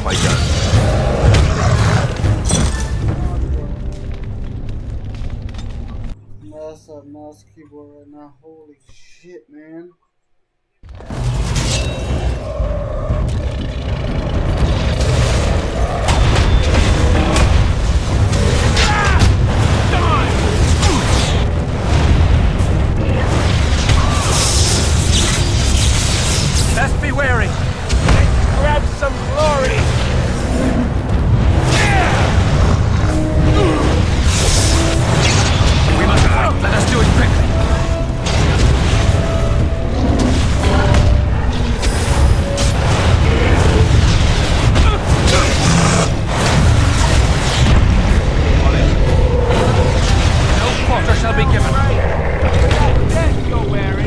I go. That's a mouse keyboard right now. Holy shit, man. Best be wary. Let's grab some glory. We must fight. Let us do it quickly. No quarter shall be given. Let's go, wary.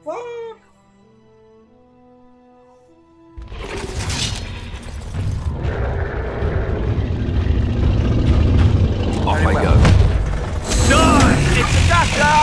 Fuck! Off I go. Done! It's a doctor!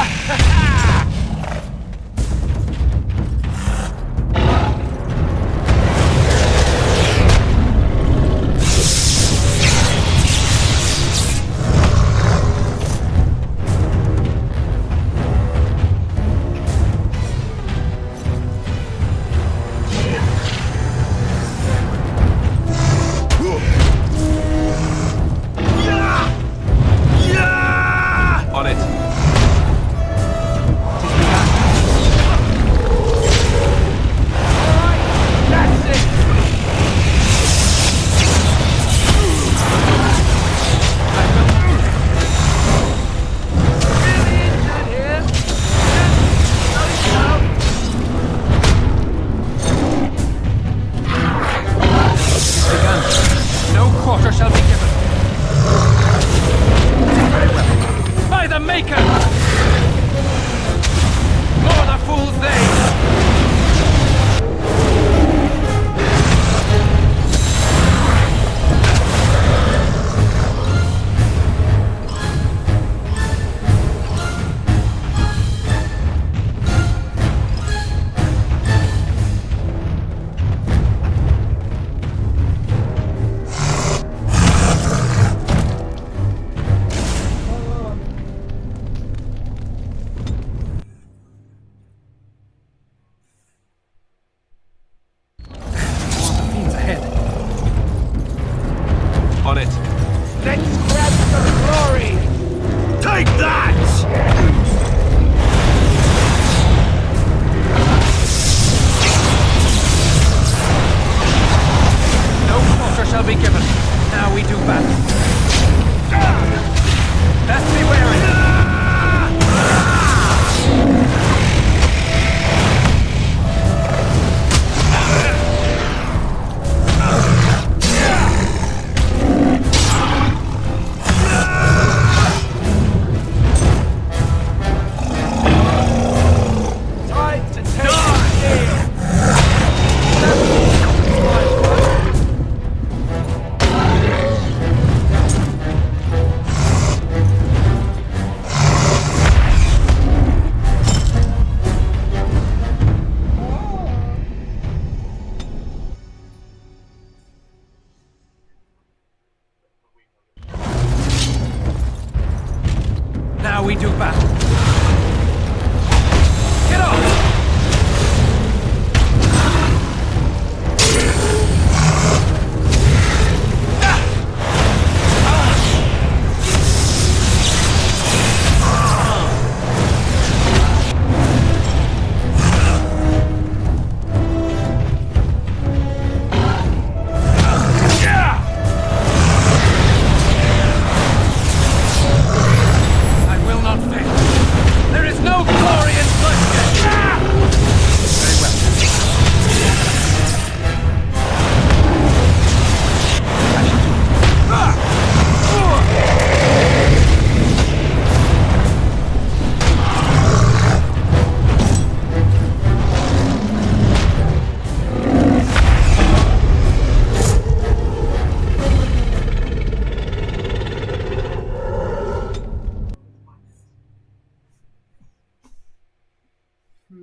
As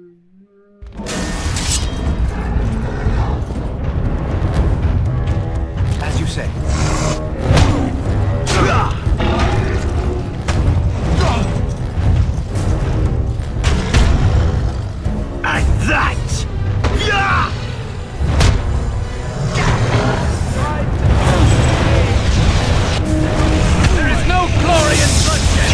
you say. And that! There is no glory in bloodshed!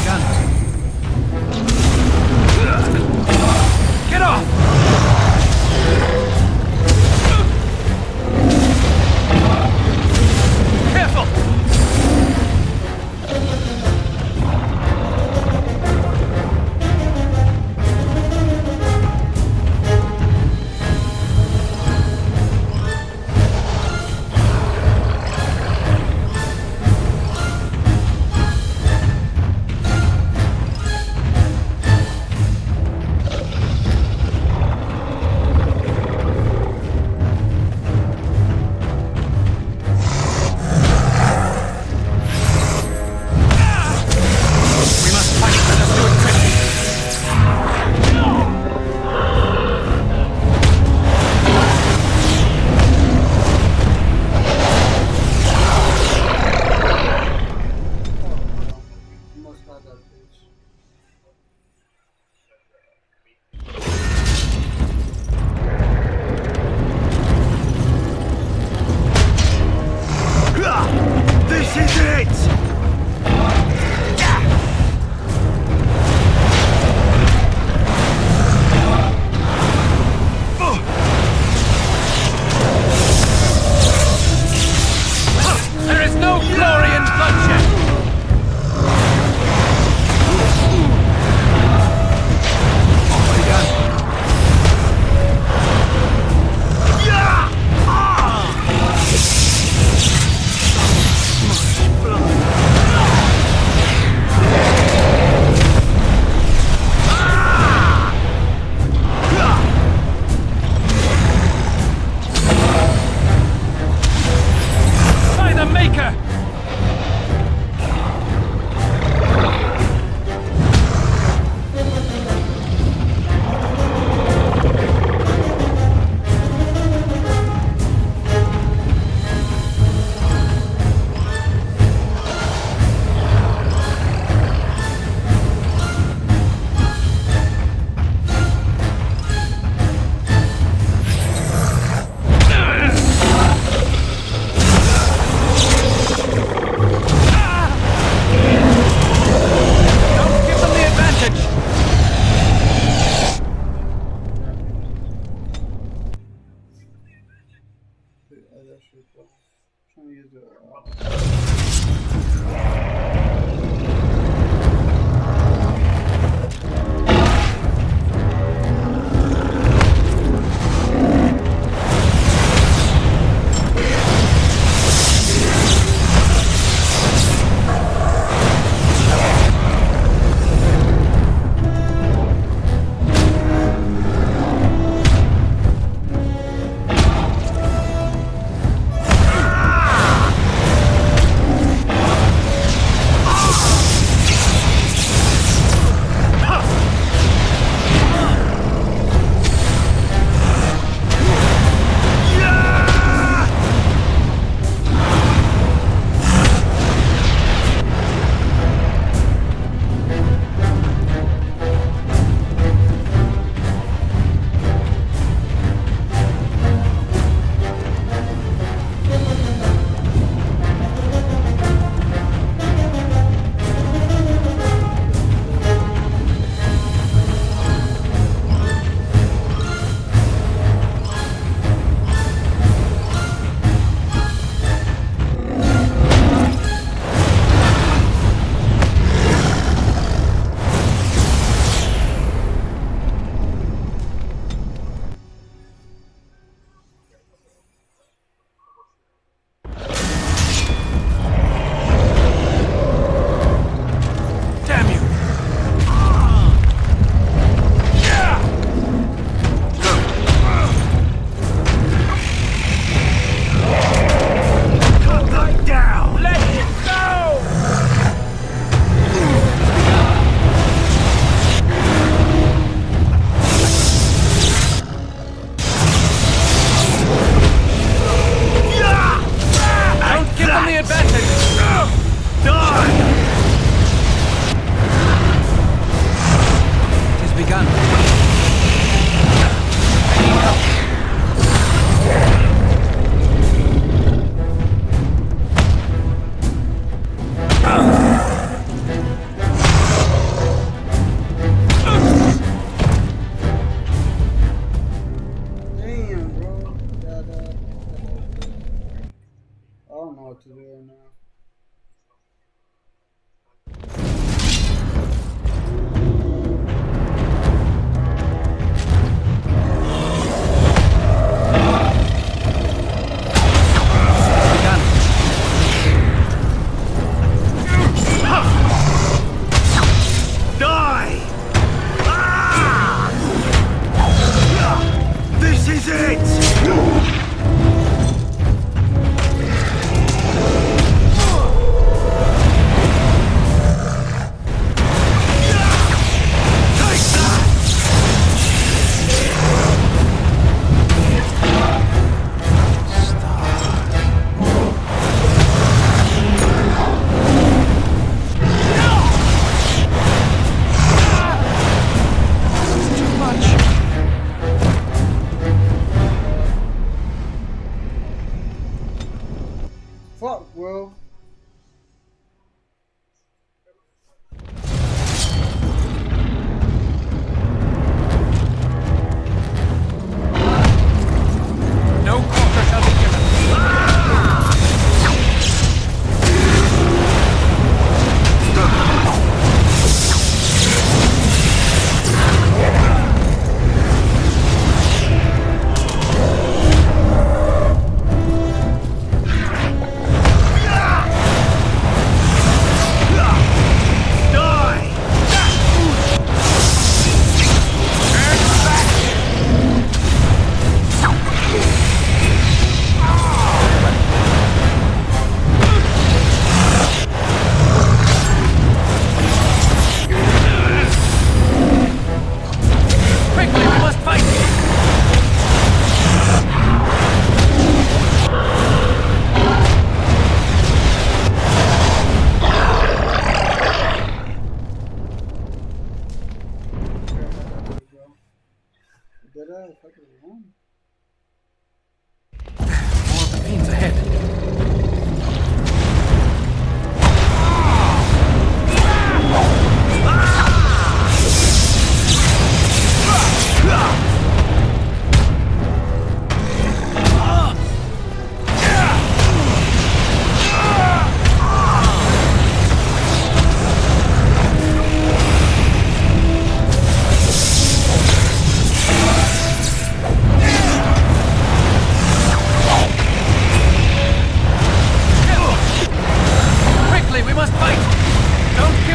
Guns.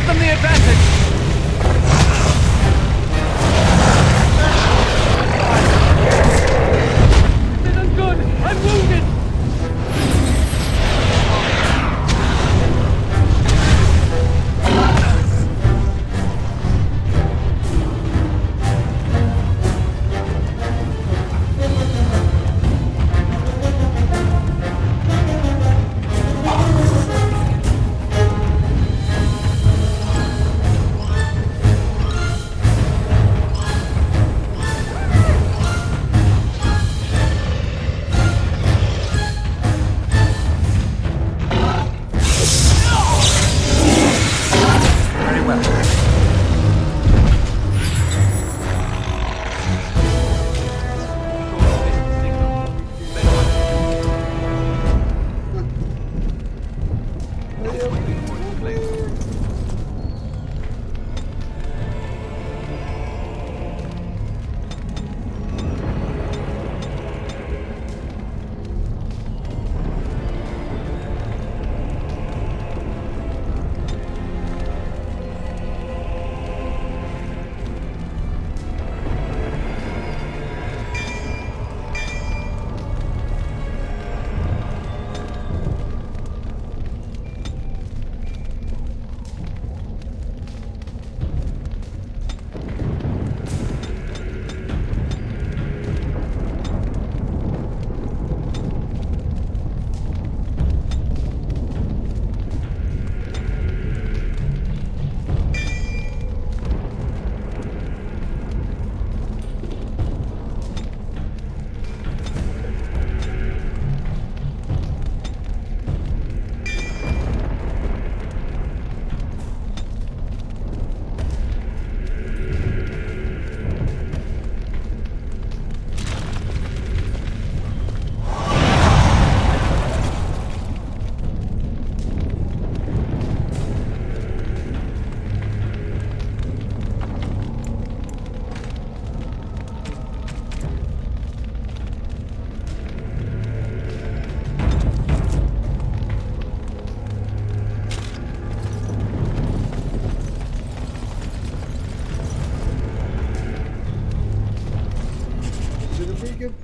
them the advantage! This isn't good! I'm wounded!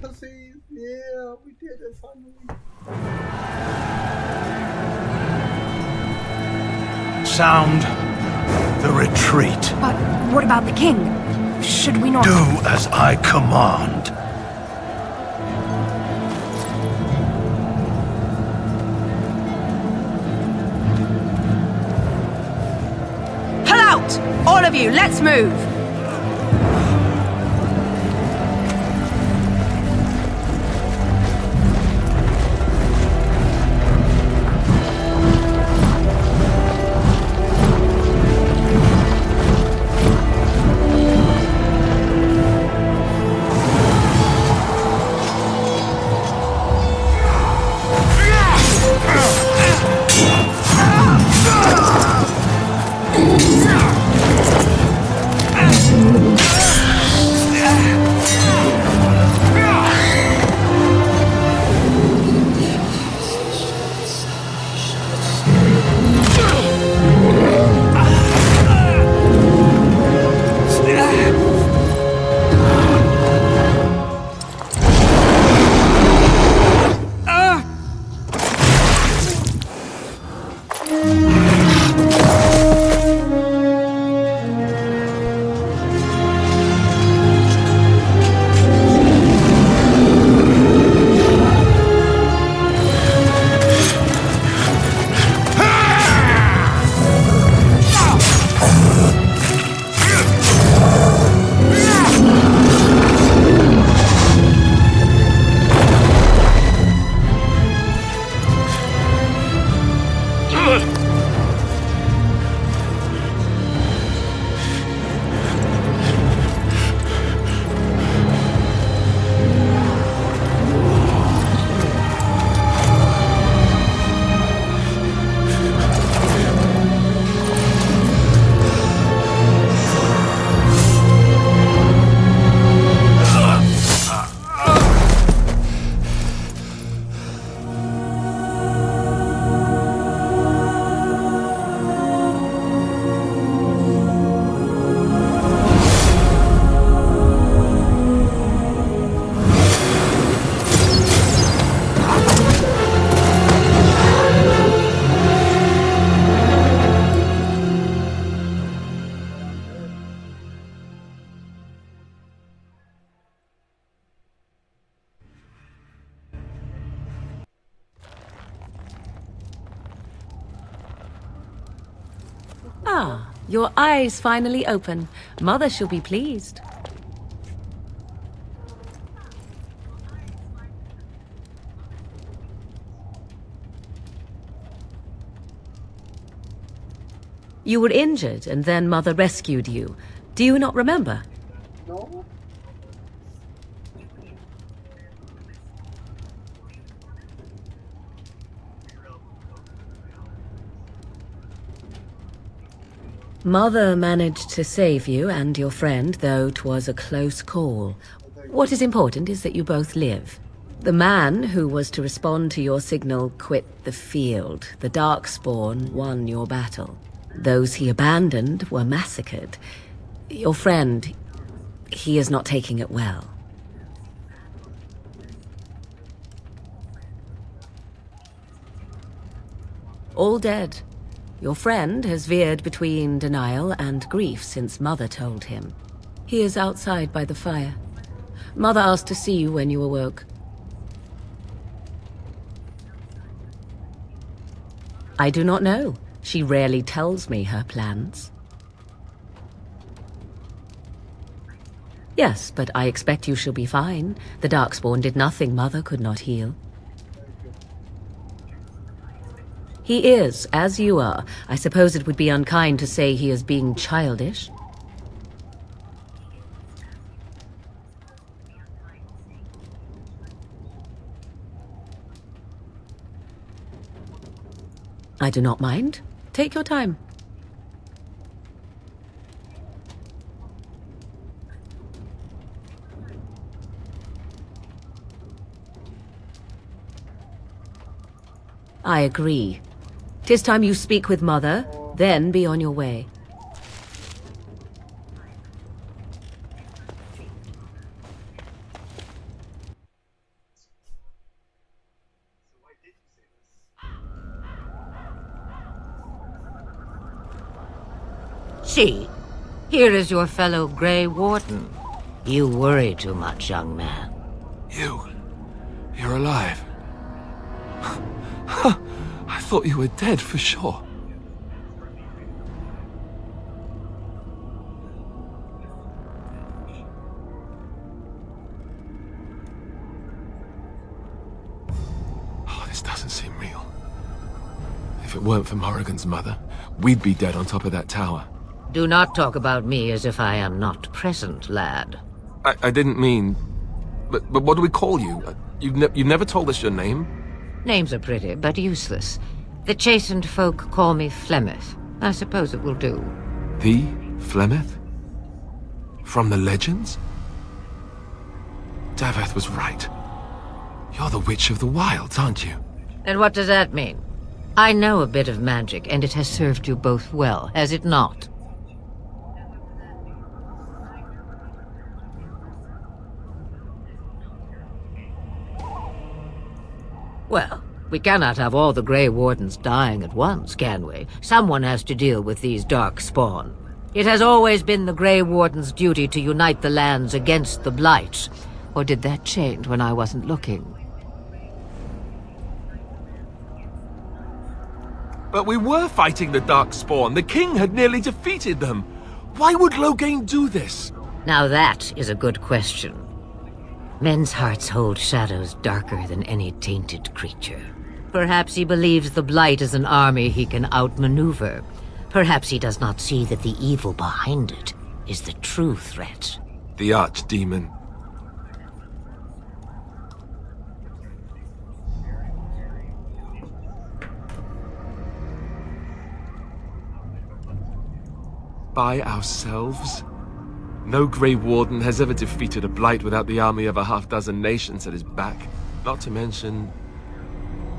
Pussies, yeah, we did it finally. Sound the retreat. But what about the king? Should we not... Do as I command. Pull out! All of you, let's move! Ah, your eyes finally open. Mother shall be pleased. You were injured, and then Mother rescued you. Do you not remember? No. Mother managed to save you and your friend, though 'twas a close call. What is important is that you both live. The man who was to respond to your signal quit the field. The Darkspawn won your battle. Those he abandoned were massacred. Your friend, he is not taking it well. All dead. Your friend has veered between denial and grief since Mother told him. He is outside by the fire. Mother asked to see you when you awoke. I do not know. She rarely tells me her plans. Yes, but I expect you shall be fine. The Darkspawn did nothing Mother could not heal. He is, as you are. I suppose it would be unkind to say he is being childish. I do not mind. Take your time. I agree. 'Tis time you speak with Mother, then be on your way. See, here is your fellow Grey Warden. You worry too much, young man. You're alive. I thought you were dead for sure. Oh, this doesn't seem real. If it weren't for Morrigan's mother, we'd be dead on top of that tower. Do not talk about me as if I am not present, lad. I didn't mean... But what do we call you? You've never told us your name? Names are pretty, but useless. The chastened folk call me Flemeth. I suppose it will do. The Flemeth? From the legends? Daveth was right. You're the Witch of the Wilds, aren't you? And what does that mean? I know a bit of magic, and it has served you both well, has it not? Well, we cannot have all the Grey Wardens dying at once, can we? Someone has to deal with these Darkspawn. It has always been the Grey Warden's duty to unite the lands against the Blight. Or did that change when I wasn't looking? But we were fighting the Darkspawn. The king had nearly defeated them. Why would Loghain do this? Now that is a good question. Men's hearts hold shadows darker than any tainted creature. Perhaps he believes the Blight is an army he can outmaneuver. Perhaps he does not see that the evil behind it is the true threat. The Archdemon. By ourselves? No Grey Warden has ever defeated a Blight without the army of a half-dozen nations at his back. Not to mention...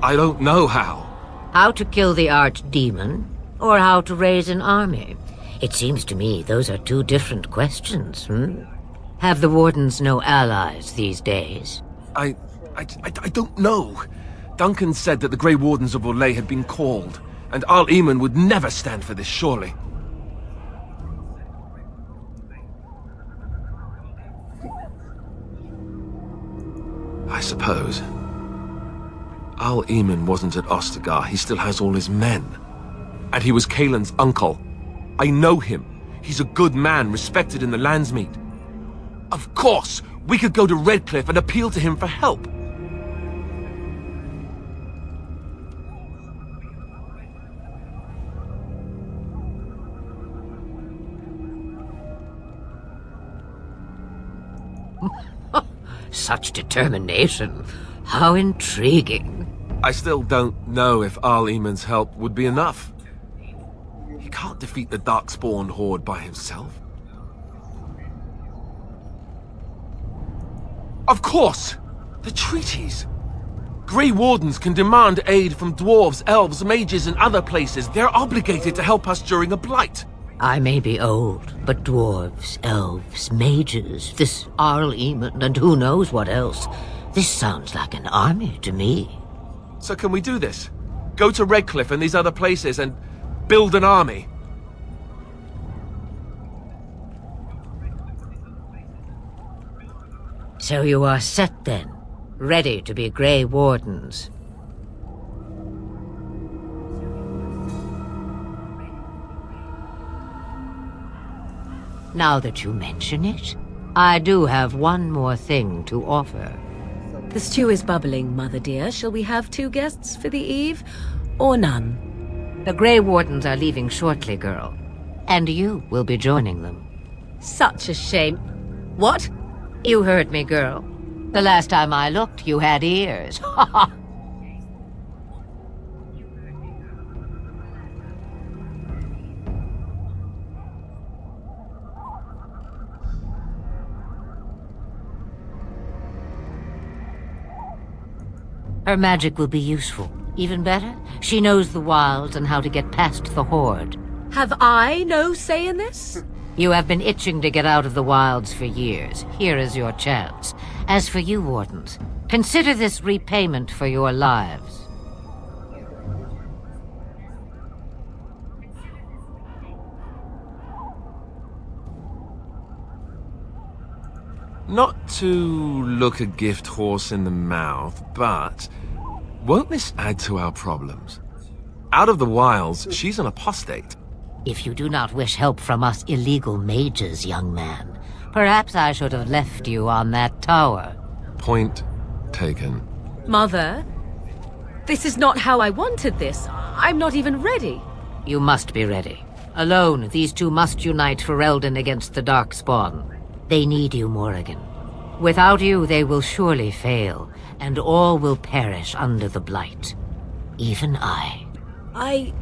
I don't know how. How to kill the Archdemon, or how to raise an army? It seems to me those are two different questions, Have the Wardens no allies these days? I don't know. Duncan said that the Grey Wardens of Orlais had been called, and Arl Eamon would never stand for this, surely. I suppose. Arl Eamon wasn't at Ostagar. He still has all his men. And he was Cailan's uncle. I know him. He's a good man, respected in the Landsmeet. Of course, we could go to Redcliffe and appeal to him for help. Such determination. How intriguing. I still don't know if Arl Eamon's help would be enough. He can't defeat the Darkspawn horde by himself. Of course! The treaties! Grey Wardens can demand aid from dwarves, elves, mages, and other places. They're obligated to help us during a blight. I may be old, but dwarves, elves, mages, this Arl Eamon, and who knows what else. This sounds like an army to me. So can we do this? Go to Redcliffe and these other places and build an army? So you are set then, ready to be Grey Wardens. Now that you mention it, I do have one more thing to offer. The stew is bubbling, Mother dear. Shall we have 2 guests for the eve, or none? The Grey Wardens are leaving shortly, girl. And you will be joining them. Such a shame. What? You heard me, girl. The last time I looked, you had ears. Ha ha! Her magic will be useful. Even better, she knows the wilds and how to get past the horde. Have I no say in this? You have been itching to get out of the wilds for years. Here is your chance. As for you, Wardens, consider this repayment for your lives. Not to look a gift horse in the mouth, but won't this add to our problems? Out of the wilds, she's an apostate. If you do not wish help from us illegal mages, young man, perhaps I should have left you on that tower. Point taken. Mother, this is not how I wanted this. I'm not even ready. You must be ready. Alone, these two must unite Ferelden against the Darkspawn. They need you, Morrigan. Without you, they will surely fail, and all will perish under the Blight. Even I. I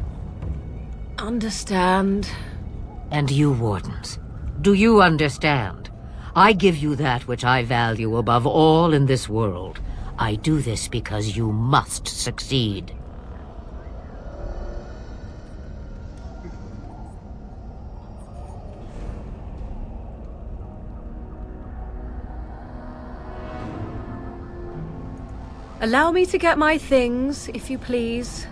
understand. And you, Wardens, do you understand? I give you that which I value above all in this world. I do this because you must succeed. Allow me to get my things, if you please.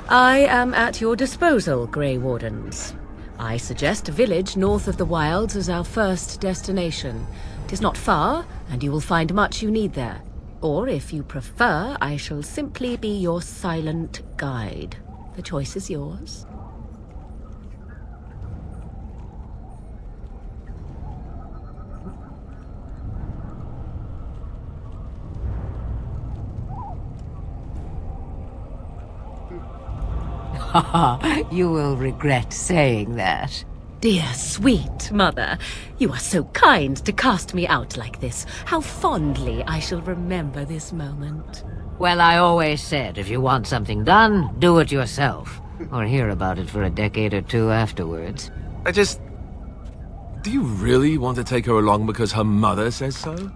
I am at your disposal, Grey Wardens. I suggest a village north of the wilds as our first destination. It is not far, and you will find much you need there. Or, if you prefer, I shall simply be your silent guide. The choice is yours. You will regret saying that. Dear, sweet mother, you are so kind to cast me out like this. How fondly I shall remember this moment. Well, I always said, if you want something done, do it yourself. Or hear about it for a decade or two afterwards. Do you really want to take her along because her mother says so?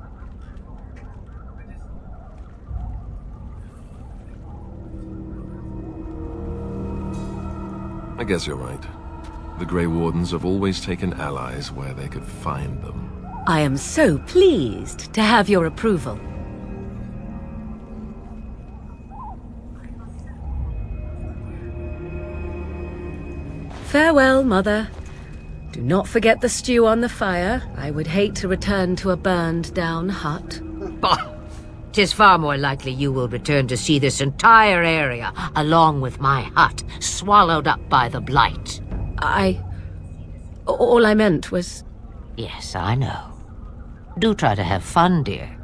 I guess you're right. The Grey Wardens have always taken allies where they could find them. I am so pleased to have your approval. Farewell, Mother. Do not forget the stew on the fire. I would hate to return to a burned-down hut. Bah! 'Tis far more likely you will return to see this entire area, along with my hut, swallowed up by the blight. All I meant was... Yes, I know. Do try to have fun, dear.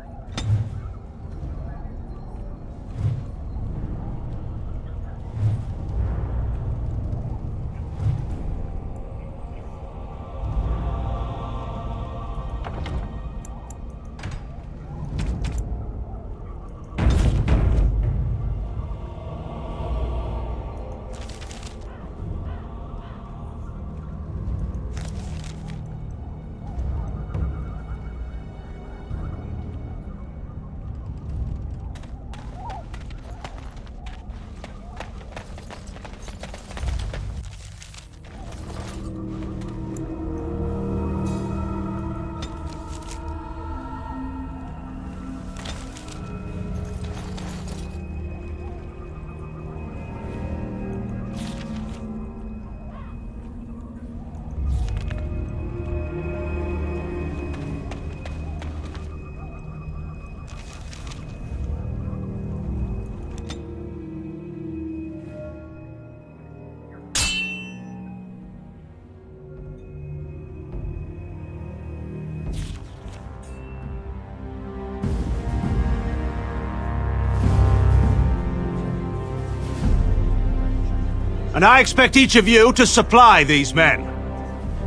And I expect each of you to supply these men.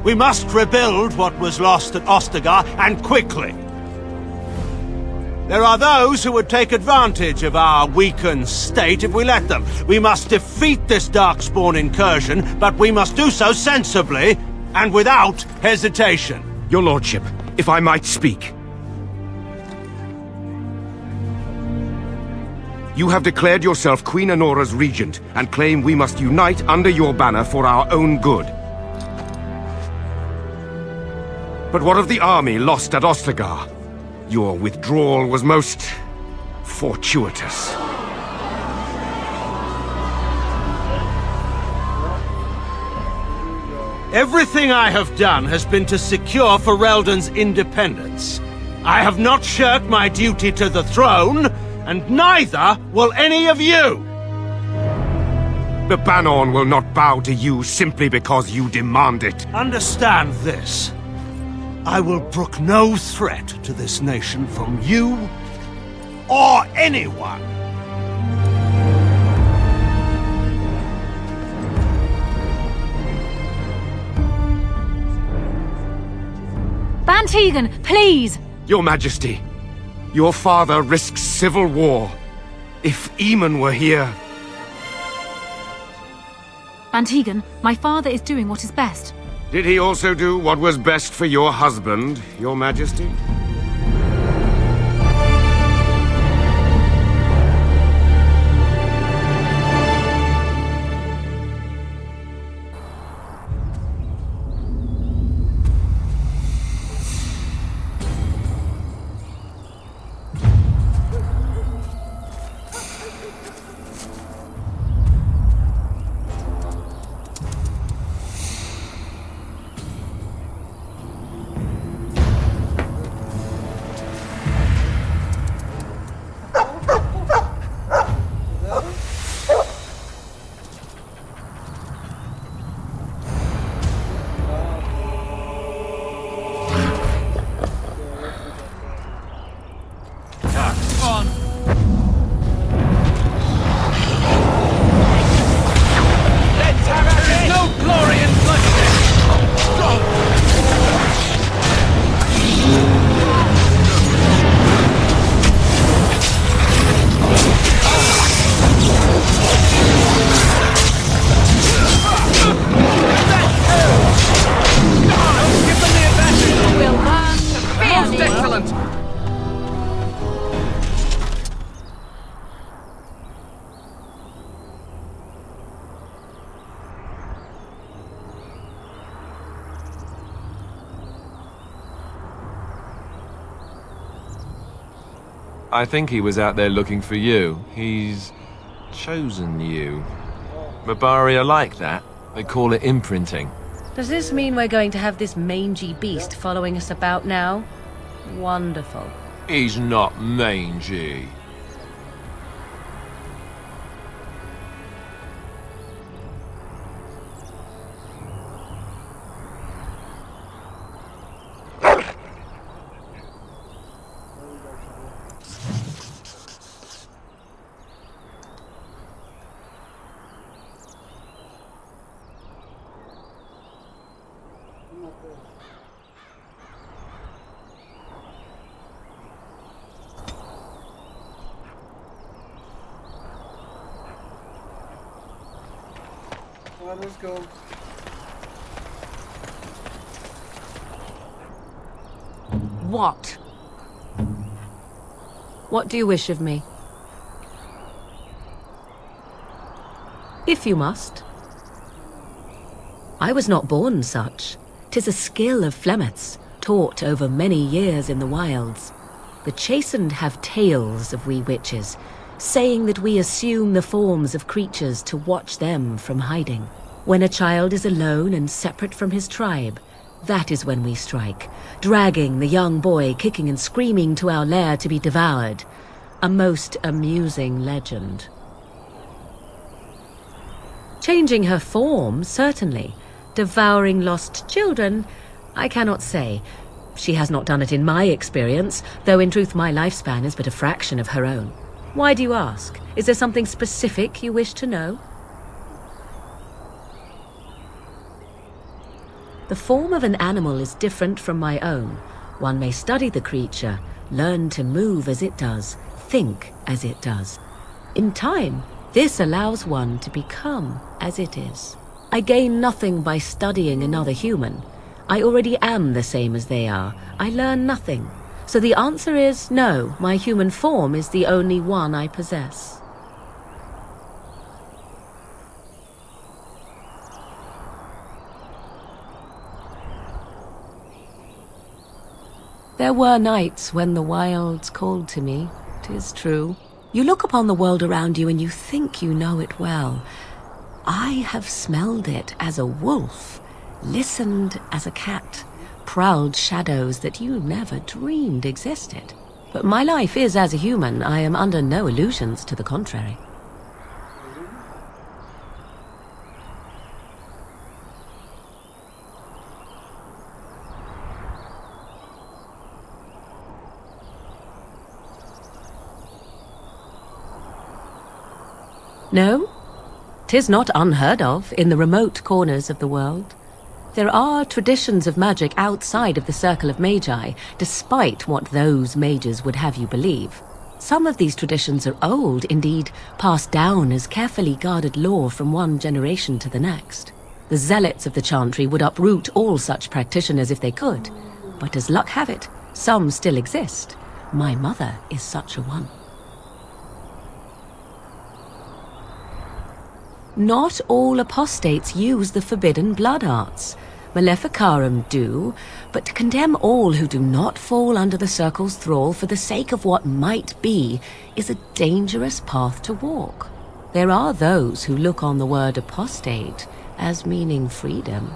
We must rebuild what was lost at Ostagar, and quickly. There are those who would take advantage of our weakened state if we let them. We must defeat this Darkspawn incursion, but we must do so sensibly and without hesitation. Your lordship, if I might speak. You have declared yourself Queen Anora's regent, and claim we must unite under your banner for our own good. But what of the army lost at Ostagar? Your withdrawal was most fortuitous. Everything I have done has been to secure Ferelden's independence. I have not shirked my duty to the throne, and neither will any of you! The Bannorn will not bow to you simply because you demand it. Understand this. I will brook no threat to this nation from you or anyone. Bann Teagan, please! Your Majesty, your father risks civil war. If Eamon were here... Bann Teagan, my father is doing what is best. Did he also do what was best for your husband, Your Majesty? I think he was out there looking for you. He's chosen you. Mabari are like that. They call it imprinting. Does this mean we're going to have this mangy beast following us about now? Wonderful. He's not mangy. Alright, let's go. What? What do you wish of me? If you must. I was not born such. 'Tis a skill of Flemeth's, taught over many years in the wilds. The chastened have tales of we witches, saying that we assume the forms of creatures to watch them from hiding. When a child is alone and separate from his tribe, that is when we strike, dragging the young boy kicking and screaming to our lair to be devoured. A most amusing legend. Changing her form, certainly. Devouring lost children, I cannot say. She has not done it in my experience, though in truth my lifespan is but a fraction of her own. Why do you ask? Is there something specific you wish to know? The form of an animal is different from my own. One may study the creature, learn to move as it does, think as it does. In time, this allows one to become as it is. I gain nothing by studying another human. I already am the same as they are. I learn nothing. So the answer is no, my human form is the only one I possess. There were nights when the wilds called to me, 'tis true. You look upon the world around you and you think you know it well. I have smelled it as a wolf, listened as a cat, prowled shadows that you never dreamed existed. But my life is as a human. I am under no illusions to the contrary. No, 'tis not unheard of in the remote corners of the world. There are traditions of magic outside of the Circle of Magi, despite what those mages would have you believe. Some of these traditions are old, indeed, passed down as carefully guarded lore from one generation to the next. The zealots of the Chantry would uproot all such practitioners if they could, but as luck have it, some still exist. My mother is such a one. Not all apostates use the forbidden blood arts. Maleficarum do, but to condemn all who do not fall under the Circle's thrall for the sake of what might be is a dangerous path to walk. There are those who look on the word apostate as meaning freedom.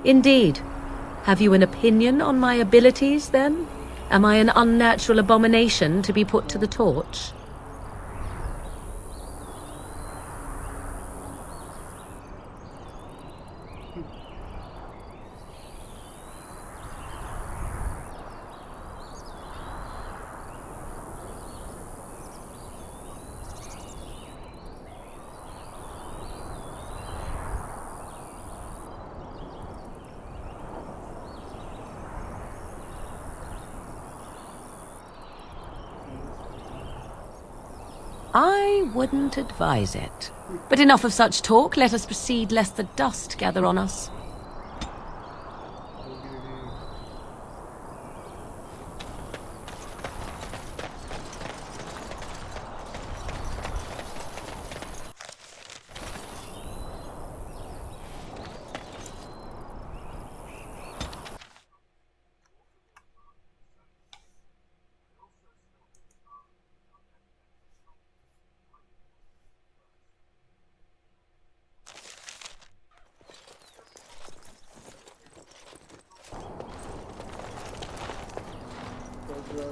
Indeed. Have you an opinion on my abilities, then? Am I an unnatural abomination to be put to the torch? I wouldn't advise it. But enough of such talk. Let us proceed, lest the dust gather on us.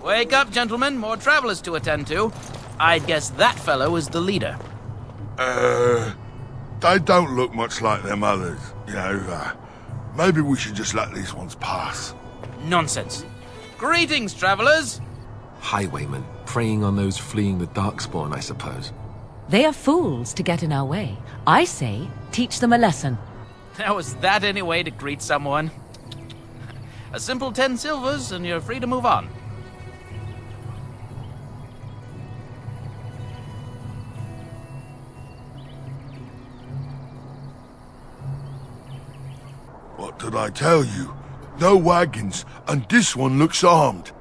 Wake up, gentlemen. More travelers to attend to. I'd guess that fellow is the leader. They don't look much like them others. You know, maybe we should just let these ones pass. Nonsense. Greetings, travelers. Highwaymen, preying on those fleeing the Darkspawn, I suppose. They are fools to get in our way. I say, teach them a lesson. Now, is that any way to greet someone? A simple 10 silvers and you're free to move on. What did I tell you? No wagons, and this one looks armed.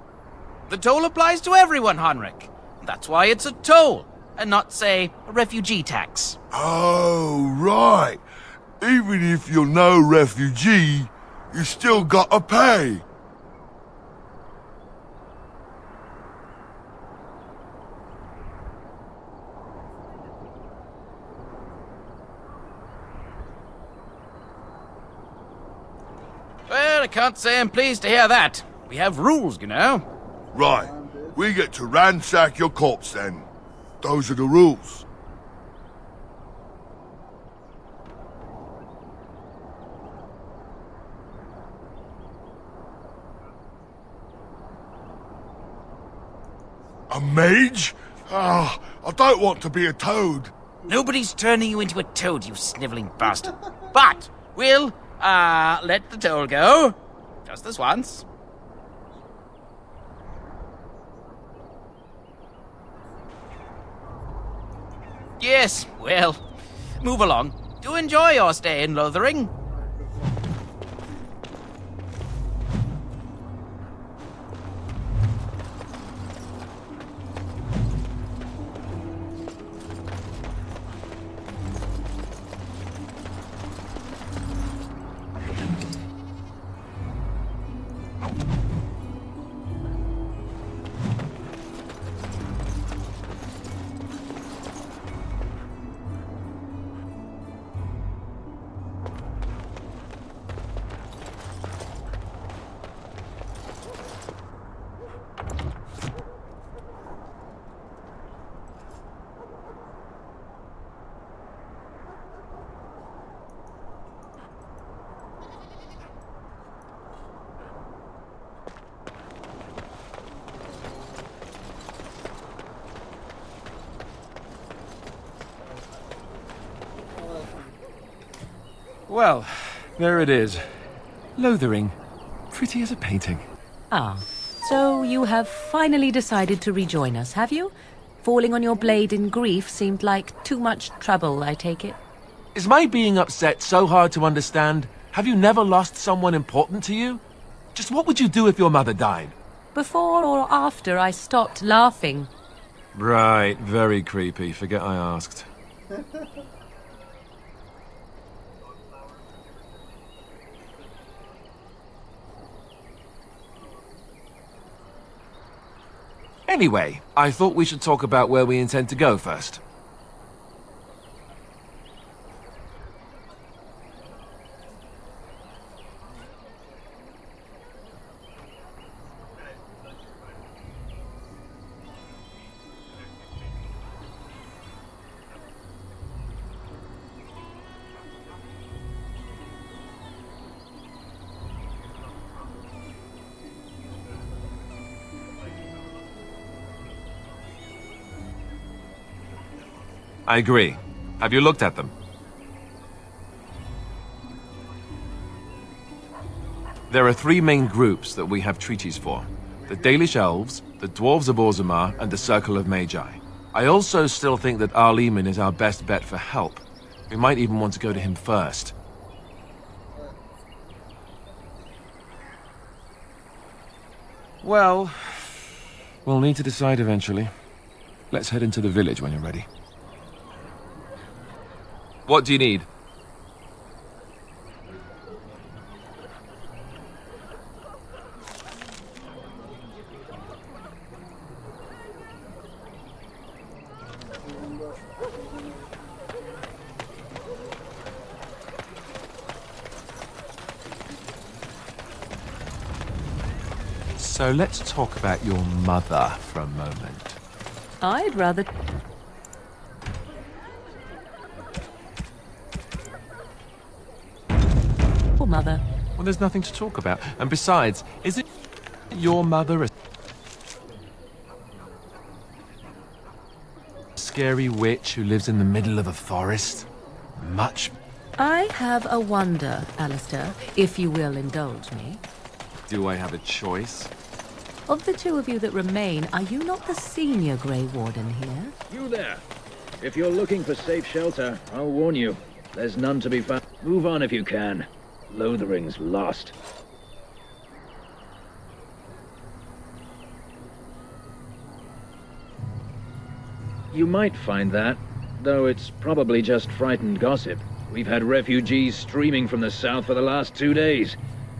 The toll applies to everyone, Henrik. That's why it's a toll, and not, say, a refugee tax. Oh, right. Even if you're no refugee, you still gotta pay. Well, I can't say I'm pleased to hear that. We have rules, you know. Right. We get to ransack your corpse then. Those are the rules. A mage? Ah, I don't want to be a toad. Nobody's turning you into a toad, you sniveling bastard. But we'll, let the toll go. Just this once. Yes, well, move along. Do enjoy your stay in Lothering. Well, there it is. Lothering. Pretty as a painting. Ah, so you have finally decided to rejoin us, have you? Falling on your blade in grief seemed like too much trouble, I take it. Is my being upset so hard to understand? Have you never lost someone important to you? Just what would you do if your mother died? Before or after I stopped laughing. Right, very creepy. Forget I asked. Anyway, I thought we should talk about where we intend to go first. I agree. Have you looked at them? There are three main groups that we have treaties for. The Dalish Elves, the Dwarves of Orzammar, and the Circle of Magi. I also still think that Arleman is our best bet for help. We might even want to go to him first. Well, we'll need to decide eventually. Let's head into the village when you're ready. What do you need? So let's talk about your mother for a moment. I'd rather... Poor mother. Well, there's nothing to talk about. And besides, is it your mother a scary witch who lives in the middle of a forest? Much. I have a wonder, Alistair, if you will indulge me. Do I have a choice? Of the two of you that remain, are you not the senior Grey Warden here? You there. If you're looking for safe shelter, I'll warn you. There's none to be found. Move on if you can. Lothering's lost. You might find that, though it's probably just frightened gossip. We've had refugees streaming from the south for the last 2 days.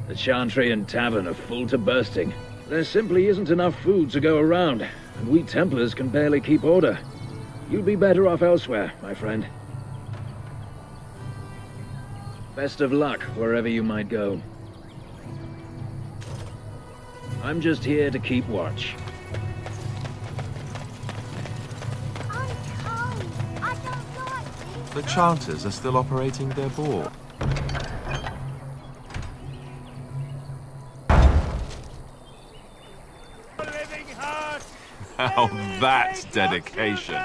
The Chantry and Tavern are full to bursting. There simply isn't enough food to go around, and we Templars can barely keep order. You'd be better off elsewhere, my friend. Best of luck wherever you might go. I'm just here to keep watch. The Chanters are still operating their board. Now that's dedication.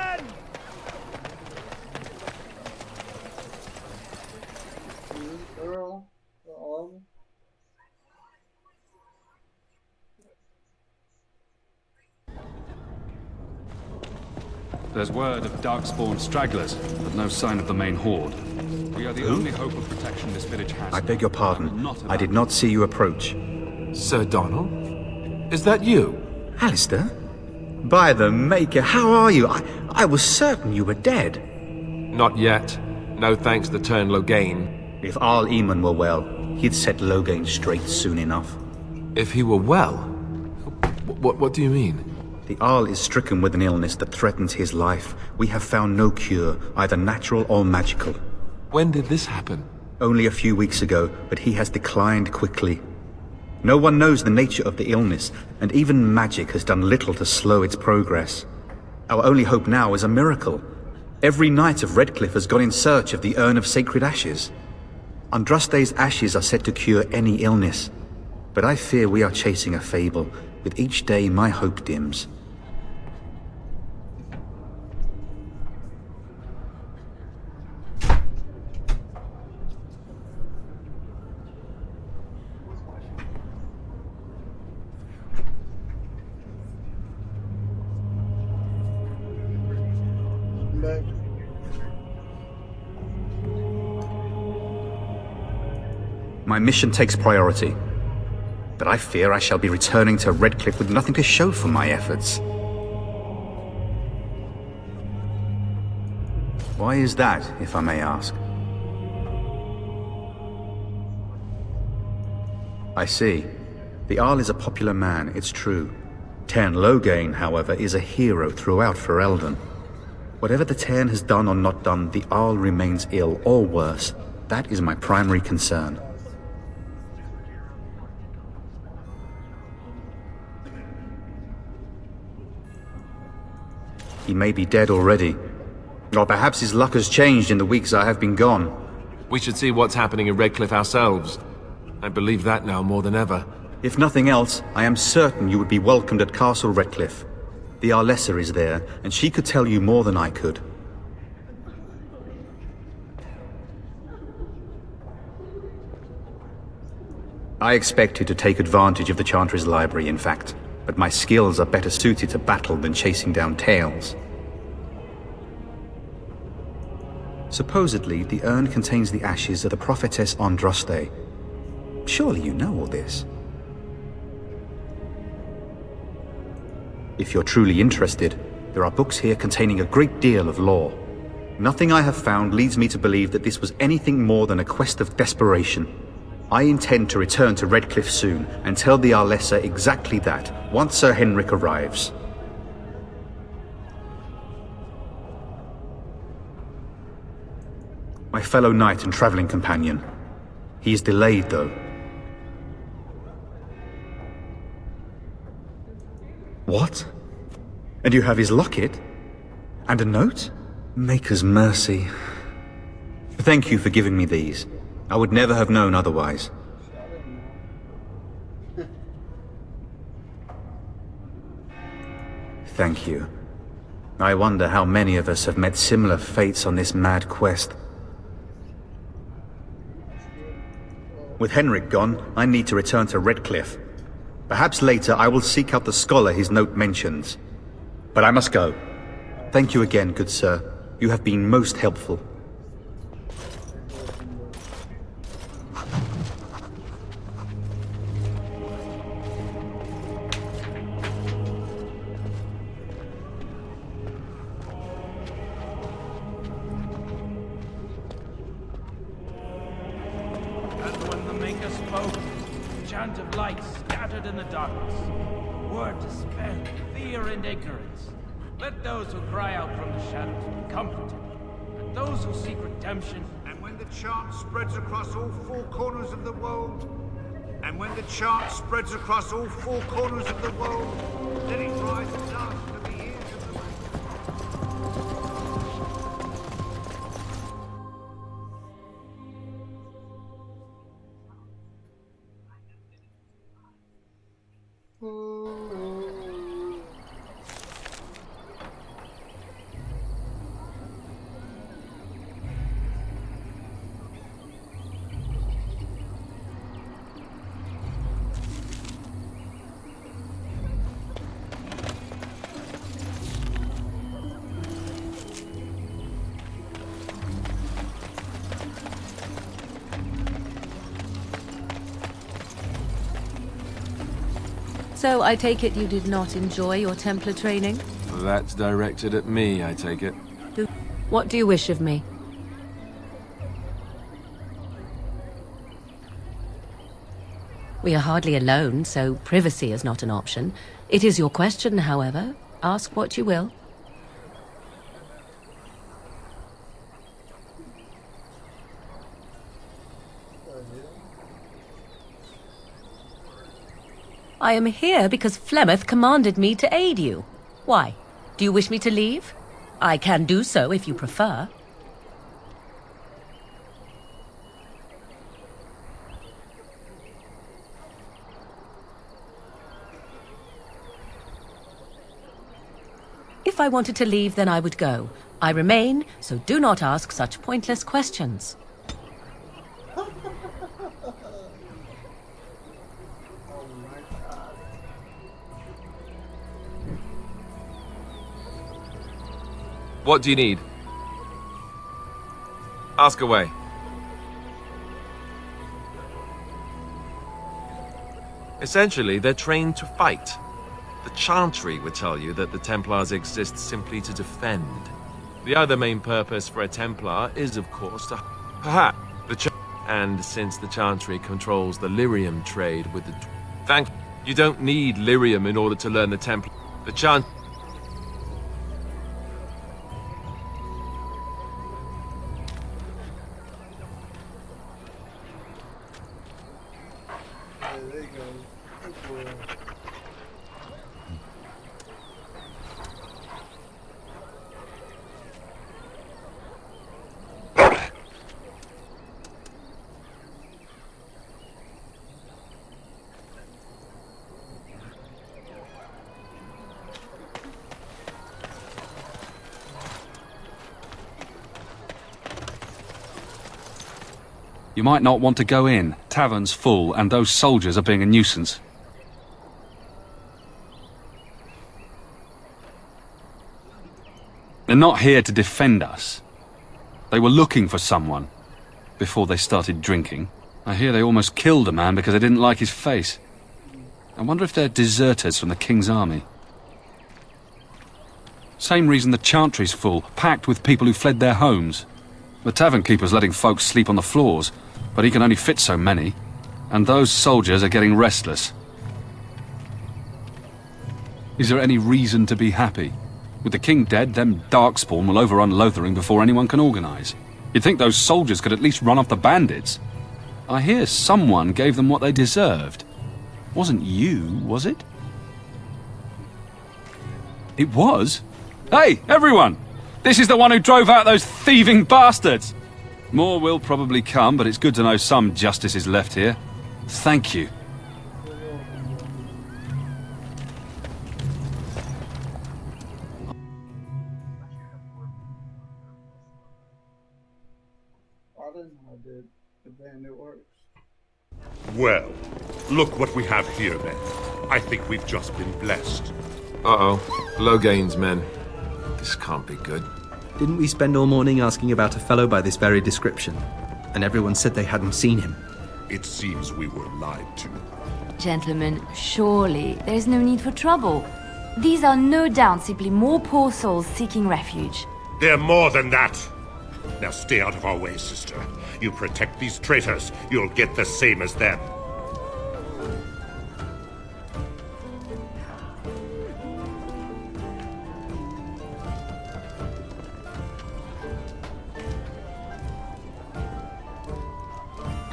Girl, There's word of Darkspawn stragglers, but no sign of the main horde. We are the only hope of protection this village has. I beg your pardon. I did not see you approach. Sir Donald? Is that you? Alistair? By the Maker, how are you? I was certain you were dead. Not yet. No thanks to Turn Loghain. If Arl Eamon were well, he'd set Loghain straight soon enough. If he were well? What do you mean? The Arl is stricken with an illness that threatens his life. We have found no cure, either natural or magical. When did this happen? Only a few weeks ago, but he has declined quickly. No one knows the nature of the illness, and even magic has done little to slow its progress. Our only hope now is a miracle. Every knight of Redcliffe has gone in search of the Urn of Sacred Ashes. Andraste's ashes are said to cure any illness, but I fear we are chasing a fable. With each day, my hope dims. My mission takes priority, but I fear I shall be returning to Redcliffe with nothing to show for my efforts. Why is that, if I may ask? I see. The Arl is a popular man, it's true. Turn Loghain, however, is a hero throughout Ferelden. Whatever the Turn has done or not done, the Arl remains ill, or worse. That is my primary concern. He may be dead already. Or perhaps his luck has changed in the weeks I have been gone. We should see what's happening in Redcliffe ourselves. I believe that now more than ever. If nothing else, I am certain you would be welcomed at Castle Redcliffe. The Arlessa is there, and she could tell you more than I could. I expected to take advantage of the Chantry's library, in fact. But my skills are better suited to battle than chasing down tales. Supposedly, the urn contains the ashes of the prophetess Andraste. Surely you know all this. If you're truly interested, there are books here containing a great deal of lore. Nothing I have found leads me to believe that this was anything more than a quest of desperation. I intend to return to Redcliffe soon and tell the Arlessa exactly that, once Sir Henrik arrives. My fellow knight and traveling companion. He is delayed, though. What? And you have his locket? And a note? Maker's mercy. Thank you for giving me these. I would never have known otherwise. Thank you. I wonder how many of us have met similar fates on this mad quest. With Henrik gone, I need to return to Redcliffe. Perhaps later I will seek out the scholar his note mentions. But I must go. Thank you again, good sir. You have been most helpful. Maker spoke. Chant of light scattered in the darkness. Word dispel fear and ignorance. Let those who cry out from the shadows be comforted. And those who seek redemption. And when the chant spreads across all four corners of the world, and when the chant spreads across all four corners of the world, then it rises up to the ears of the So I take it you did not enjoy your Templar training? That's directed at me, I take it. What do you wish of me? We are hardly alone, so privacy is not an option. It is your question, however. Ask what you will. I am here because Flemeth commanded me to aid you. Why? Do you wish me to leave? I can do so if you prefer. If I wanted to leave, then I would go. I remain, so do not ask such pointless questions. What do you need? Ask away. Essentially, they're trained to fight. The Chantry would tell you that the Templars exist simply to defend. The other main purpose for a Templar is, of course, to perhaps the and since the Chantry controls the lyrium trade with the you don't need lyrium in order to learn the Templar. The Chant. You might not want to go in. Tavern's full, and those soldiers are being a nuisance. They're not here to defend us. They were looking for someone before they started drinking. I hear they almost killed a man because they didn't like his face. I wonder if they're deserters from the King's army. Same reason the Chantry's full, packed with people who fled their homes. The tavern keeper's letting folks sleep on the floors, but he can only fit so many. And those soldiers are getting restless. Is there any reason to be happy? With the king dead, them Darkspawn will overrun Lothering before anyone can organize. You'd think those soldiers could at least run off the bandits. I hear someone gave them what they deserved. Wasn't you, was it? It was? Hey, everyone! This is the one who drove out those thieving bastards! More will probably come, but it's good to know some justice is left here. Thank you. I didn't know the bandit works. Well, look what we have here then. I think we've just been blessed. Uh-oh. Logain's men. This can't be good. Didn't we spend all morning asking about a fellow by this very description? And everyone said they hadn't seen him. It seems we were lied to. Gentlemen, surely there's no need for trouble. These are no doubt simply more poor souls seeking refuge. They're more than that. Now stay out of our way, sister. You protect these traitors, you'll get the same as them.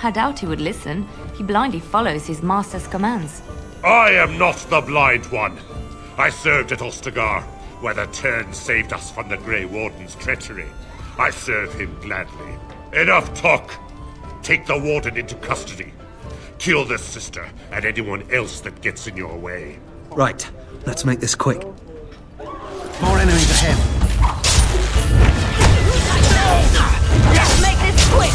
I doubt he would listen. He blindly follows his master's commands. I am not the blind one. I served at Ostagar, where the Turn saved us from the Grey Warden's treachery. I serve him gladly. Enough talk! Take the Warden into custody. Kill the sister and anyone else that gets in your way. Right, let's make this quick. More enemies ahead. Let's make this quick!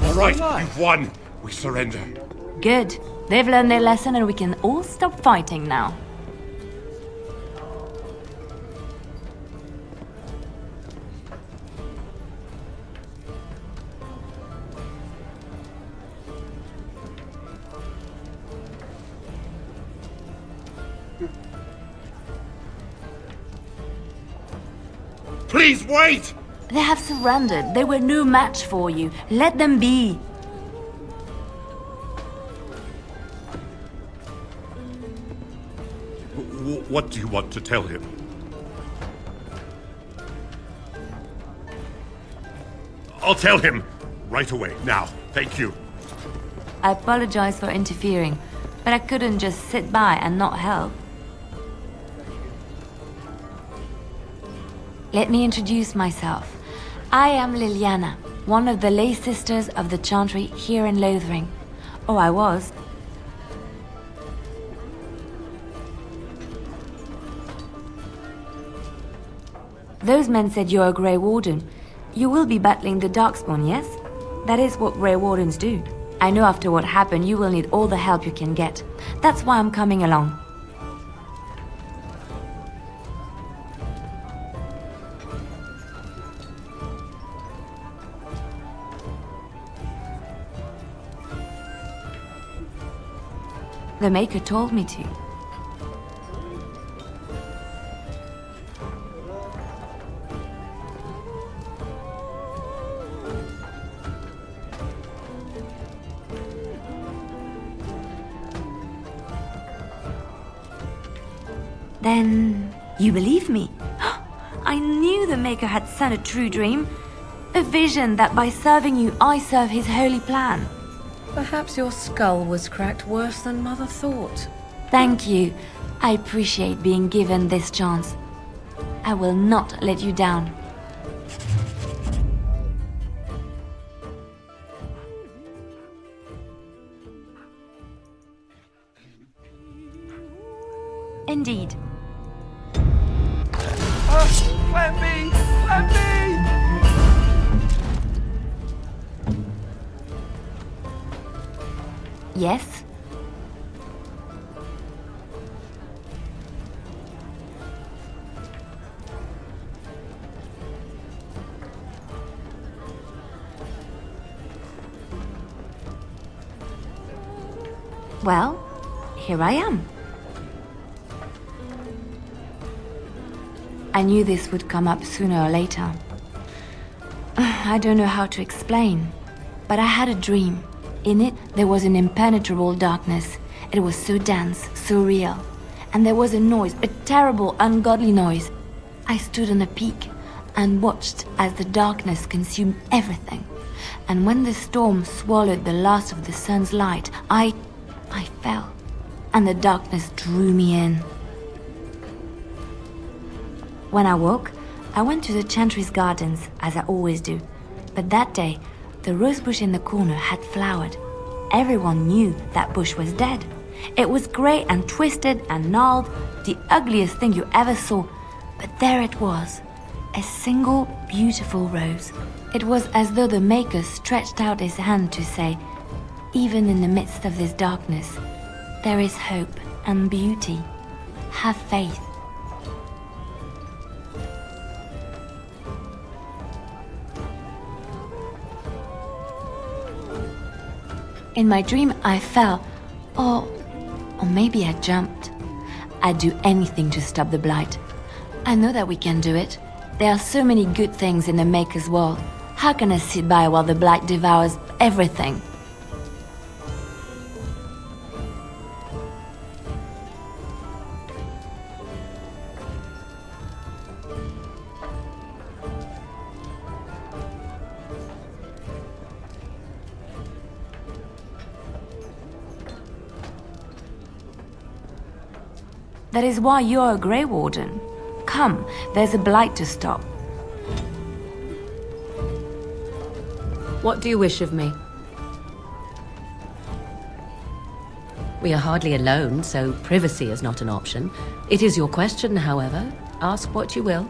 All right, you've won. We surrender. Good. They've learned their lesson and we can all stop fighting now. Please wait! They have surrendered. They were no match for you. Let them be. What do you want to tell him? I'll tell him right away, now. Thank you. I apologize for interfering, but I couldn't just sit by and not help. Let me introduce myself. I am Liliana, one of the lay sisters of the Chantry here in Lothering. Oh, I was. Those men said you're a Grey Warden. You will be battling the Darkspawn, yes? That is what Grey Wardens do. I know after what happened you will need all the help you can get. That's why I'm coming along. The Maker told me to. Then you believe me? I knew the Maker had sent a true dream. A vision that by serving you, I serve his holy plan. Perhaps your skull was cracked worse than Mother thought. Thank you. I appreciate being given this chance. I will not let you down. Indeed. Plan B! Plan B! Yes? Well, here I am. I knew this would come up sooner or later. I don't know how to explain, but I had a dream. In it, there was an impenetrable darkness. It was so dense, so real. And there was a noise, a terrible, ungodly noise. I stood on a peak and watched as the darkness consumed everything. And when the storm swallowed the last of the sun's light, I fell. And the darkness drew me in. When I woke, I went to the Chantry's gardens, as I always do. But that day, the rosebush in the corner had flowered. Everyone knew that bush was dead. It was grey and twisted and gnarled, the ugliest thing you ever saw. But there it was, a single beautiful rose. It was as though the Maker stretched out his hand to say, even in the midst of this darkness, there is hope and beauty. Have faith. In my dream, I fell. Or maybe I jumped. I'd do anything to stop the Blight. I know that we can do it. There are so many good things in the Maker's world. How can I sit by while the Blight devours everything? That is why you're a Grey Warden. Come, there's a Blight to stop. What do you wish of me? We are hardly alone, so privacy is not an option. It is your question, however. Ask what you will.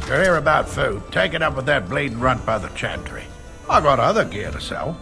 You hear about food? Take it up with that bleeding runt by the Chantry. I got other gear to sell.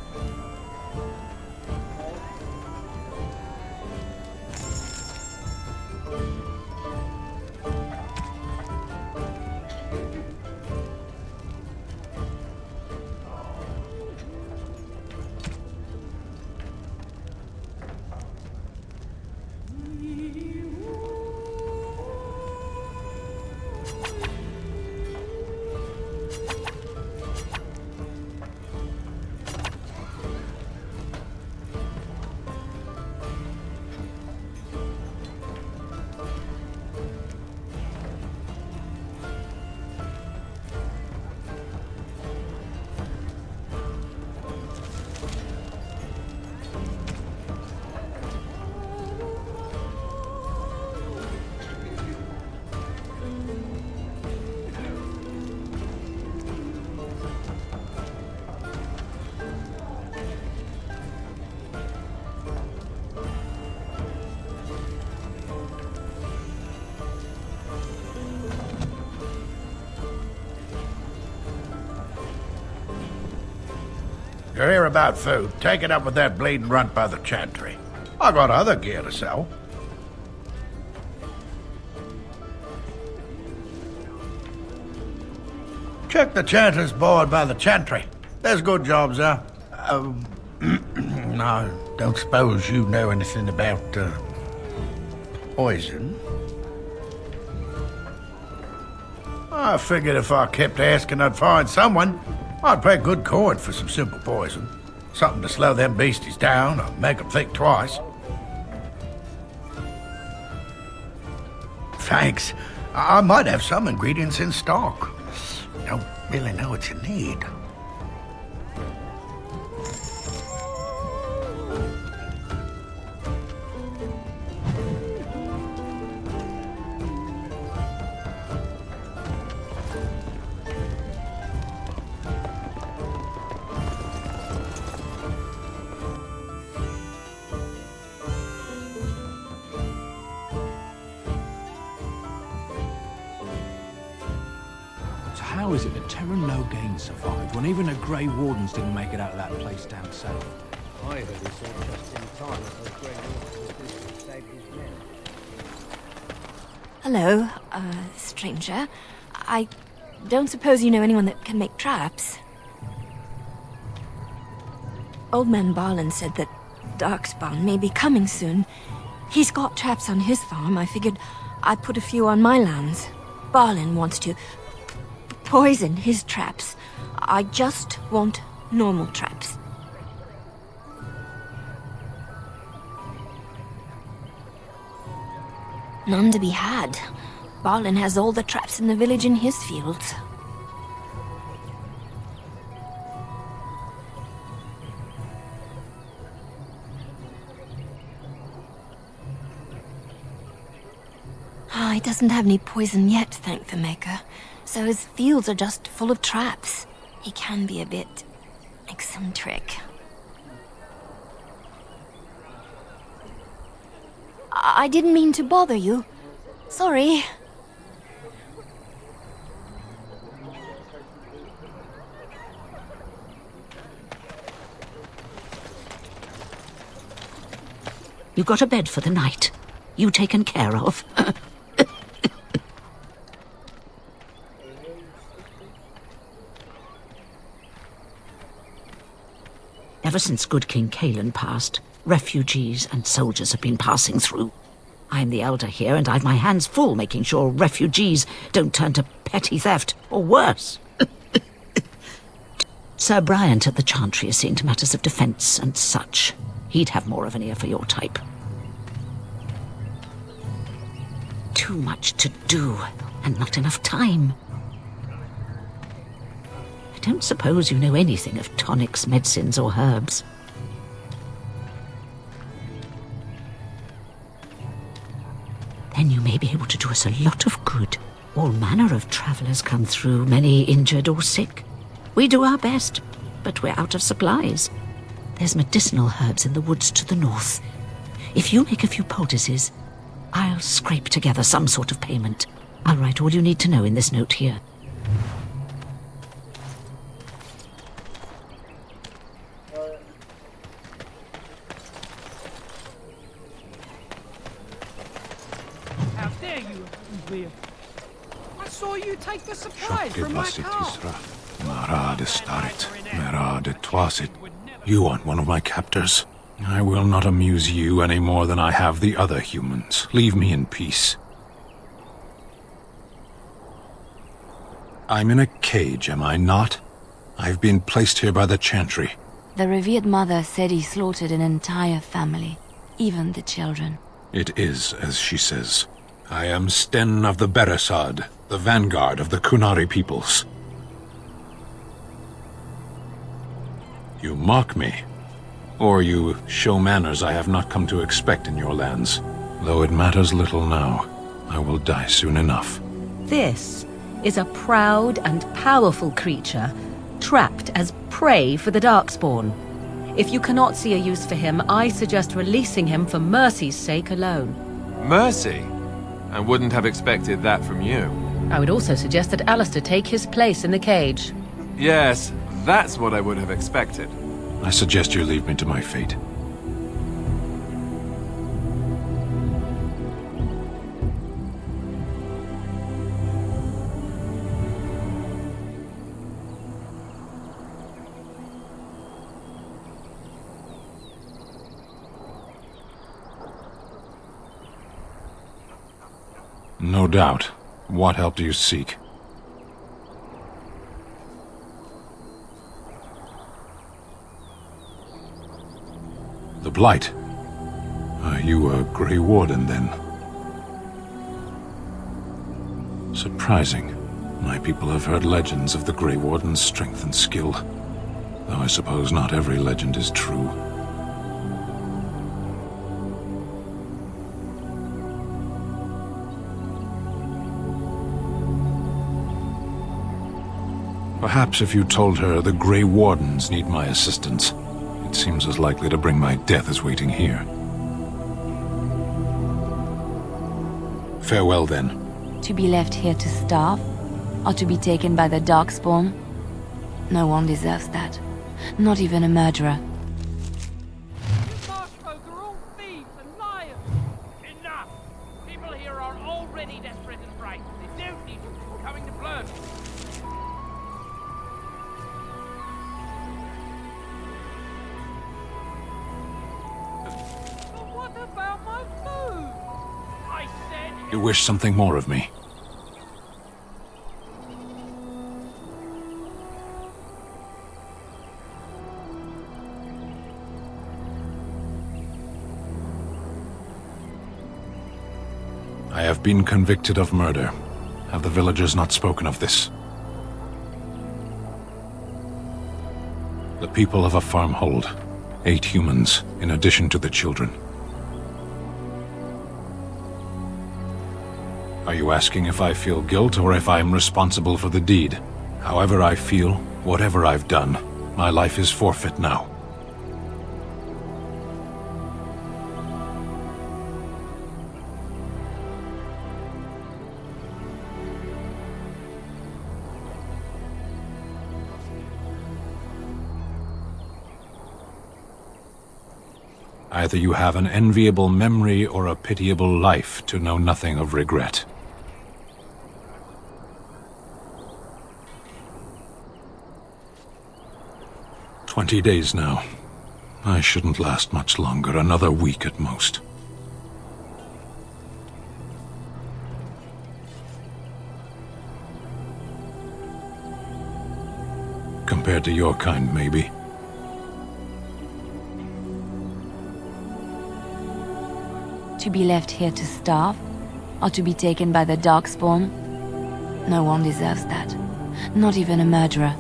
You hear about food? Take it up with that bleeding runt by the Chantry. I got other gear to sell. Check the Chantry's board by the Chantry. There's good jobs there. I don't suppose you know anything about poison. I figured if I kept asking, I'd find someone. I'd pay good coin for some simple poison. Something to slow them beasties down or make them think twice. Thanks. I might have some ingredients in stock. Don't really know what you need. How is it that Terran Logain survived when even the Grey Wardens didn't make it out of that place down south? I heard he saw just in time that those Grey Wardens saved his men. Hello, stranger. I don't suppose you know anyone that can make traps? Old man Barlin said that Darkspawn may be coming soon. He's got traps on his farm. I figured I'd put a few on my lands. Barlin wants to poison his traps. I just want normal traps. None to be had. Barlin has all the traps in the village in his fields. He doesn't have any poison yet, thank the Maker. So his fields are just full of traps. He can be a bit eccentric. I didn't mean to bother you. Sorry. You got a bed for the night. You taken care of. Ever since good King Cailan passed, refugees and soldiers have been passing through. I'm the elder here, and I've my hands full making sure refugees don't turn to petty theft, or worse. Sir Bryant at the Chantry is seeing to matters of defence and such. He'd have more of an ear for your type. Too much to do, and not enough time. I don't suppose you know anything of tonics, medicines, or herbs. Then you may be able to do us a lot of good. All manner of travellers come through, many injured or sick. We do our best, but we're out of supplies. There's medicinal herbs in the woods to the north. If you make a few poultices, I'll scrape together some sort of payment. I'll write all you need to know in this note here. How dare you accuse me of... I saw you take the supplies from my car. Marad Starit, Merad Twasit. You aren't one of my captors. I will not amuse you any more than I have the other humans. Leave me in peace. I'm in a cage, am I not? I've been placed here by the Chantry. The revered mother said he slaughtered an entire family, even the children. It is as she says. I am Sten of the Beresad, the vanguard of the Kunari peoples. You mock me, or you show manners I have not come to expect in your lands. Though it matters little now, I will die soon enough. This is a proud and powerful creature, trapped as prey for the Darkspawn. If you cannot see a use for him, I suggest releasing him for mercy's sake alone. Mercy? I wouldn't have expected that from you. I would also suggest that Alistair take his place in the cage. Yes, that's what I would have expected. I suggest you leave me to my fate. No doubt. What help do you seek? The Blight. Are you a Grey Warden, then? Surprising. My people have heard legends of the Grey Warden's strength and skill. Though I suppose not every legend is true. Perhaps if you told her the Grey Wardens need my assistance, it seems as likely to bring my death as waiting here. Farewell, then. To be left here to starve? Or to be taken by the Darkspawn? No one deserves that. Not even a murderer. You marshfolk are all thieves and liars. Enough! People here are already desperate and frightened. They don't need you coming to blows. But what about my food? I said... You wish something more of me? I have been convicted of murder. Have the villagers not spoken of this? The people of a farmhold. 8 humans, in addition to the children. Are you asking if I feel guilt or if I'm responsible for the deed? However I feel, whatever I've done, my life is forfeit now. Either you have an enviable memory or a pitiable life to know nothing of regret. "20 days now. I shouldn't last much longer, another week at most. Compared to your kind, maybe. To be left here to starve? Or to be taken by the Darkspawn? No one deserves that. Not even a murderer.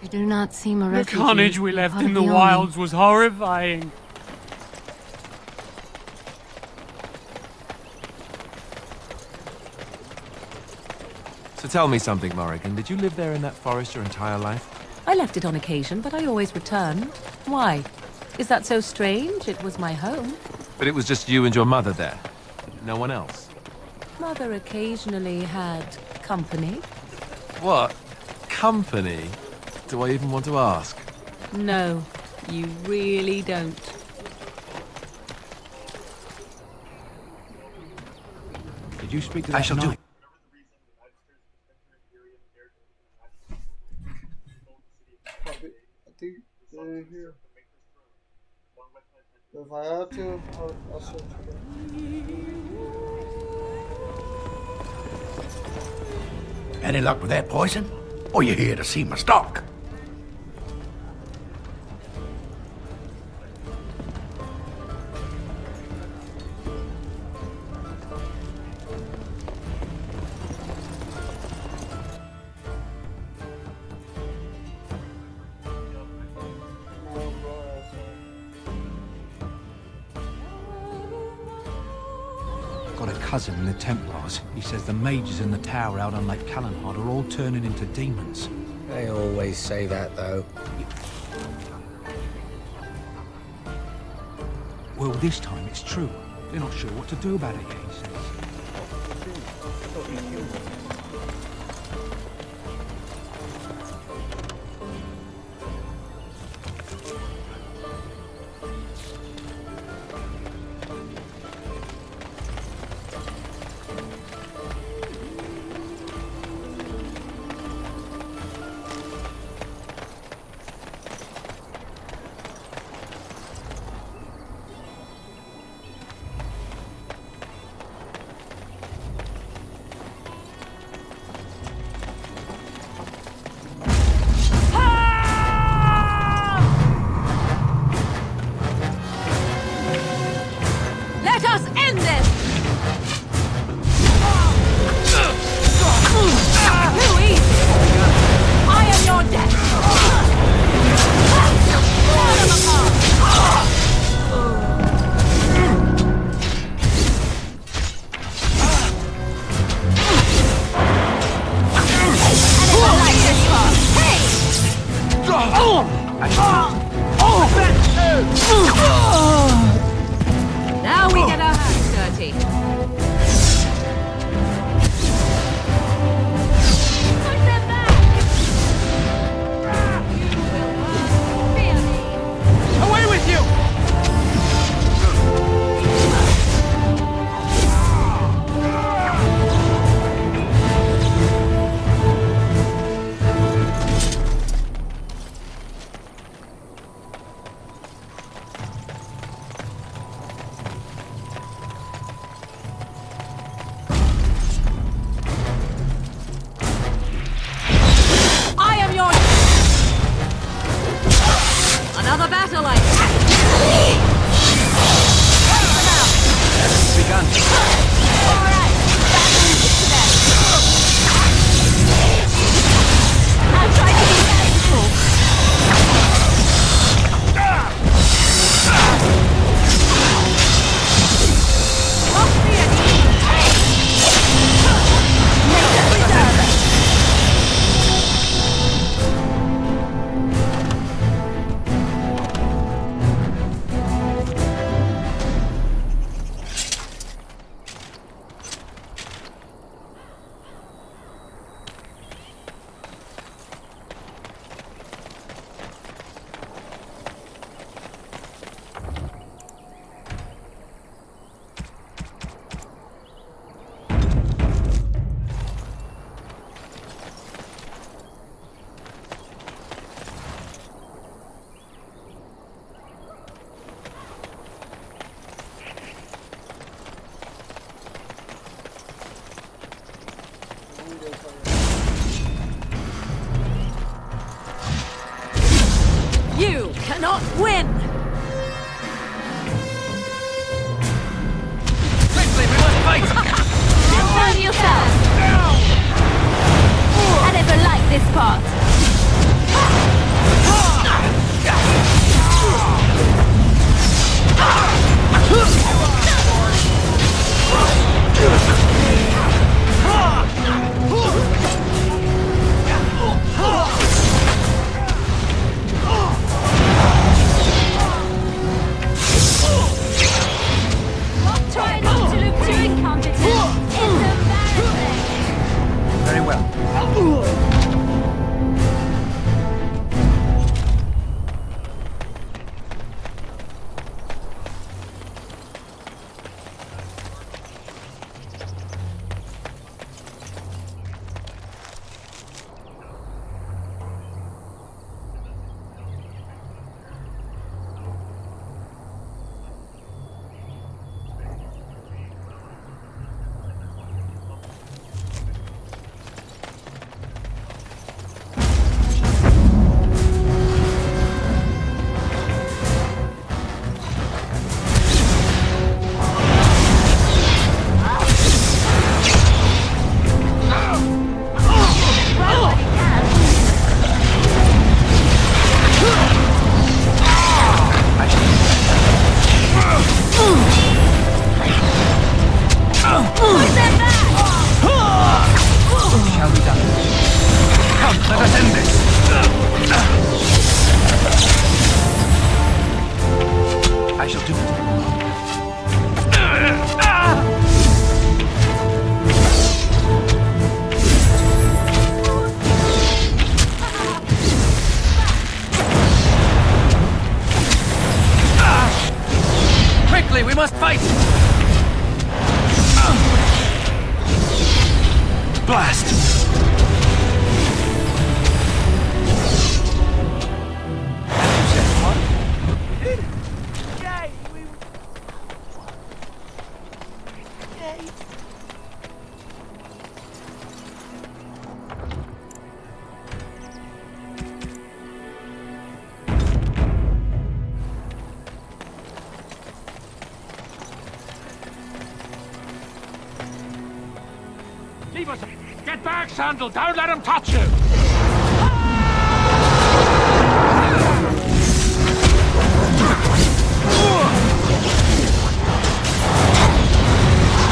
You do not seem a The refugee. carnage we left in the Harvey wilds was horrifying. So tell me something, Morrigan. Did you live there in that forest your entire life? I left it on occasion, but I always returned. Why? Is that so strange? It was my home. But it was just you and your mother there. No one else. Mother occasionally had company. What? Company? Do I even want to ask? No, you really don't. Did you speak to I that shall do. knight? Probably, I think they're in here. If I have to, I'll search again. Any luck with that poison? Or you here to see my stock? Got a cousin in the Templars. He says the mages in the tower out on Lake Callanhard are all turning into demons. They always say that, though. Well, this time it's true. They're not sure what to do about it yet, he says. yourself! I never liked this part. Try not to look too incompetent. It's embarrassing. Very well. Shall be done. Come, let us end this. I shall do it. Quickly, we must fight! Blast! Leave us! Get back, Sandal! Don't let him touch you!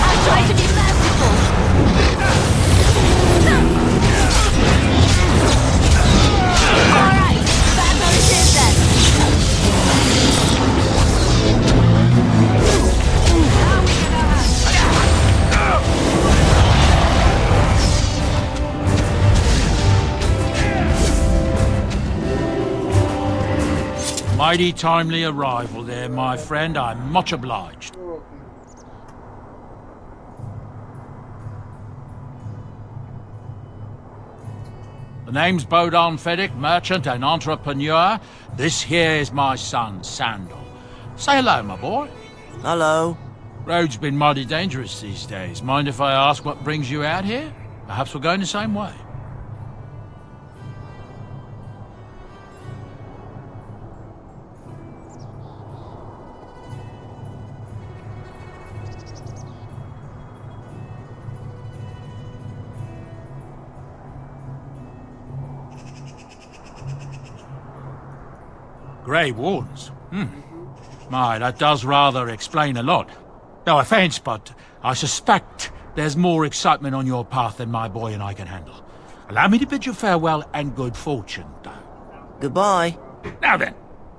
I'll try to be merciful. Alright, back on it is then. Mighty timely arrival there, my friend. I'm much obliged. The name's Bodon Feddick, merchant and entrepreneur. This here is my son, Sandal. Say hello, my boy. Hello. Road's been mighty dangerous these days. Mind if I ask what brings you out here? Perhaps we're going the same way. Grey Wardens? My, that does rather explain a lot. No offence, but I suspect there's more excitement on your path than my boy and I can handle. Allow me to bid you farewell and good fortune, though. Goodbye. Now then,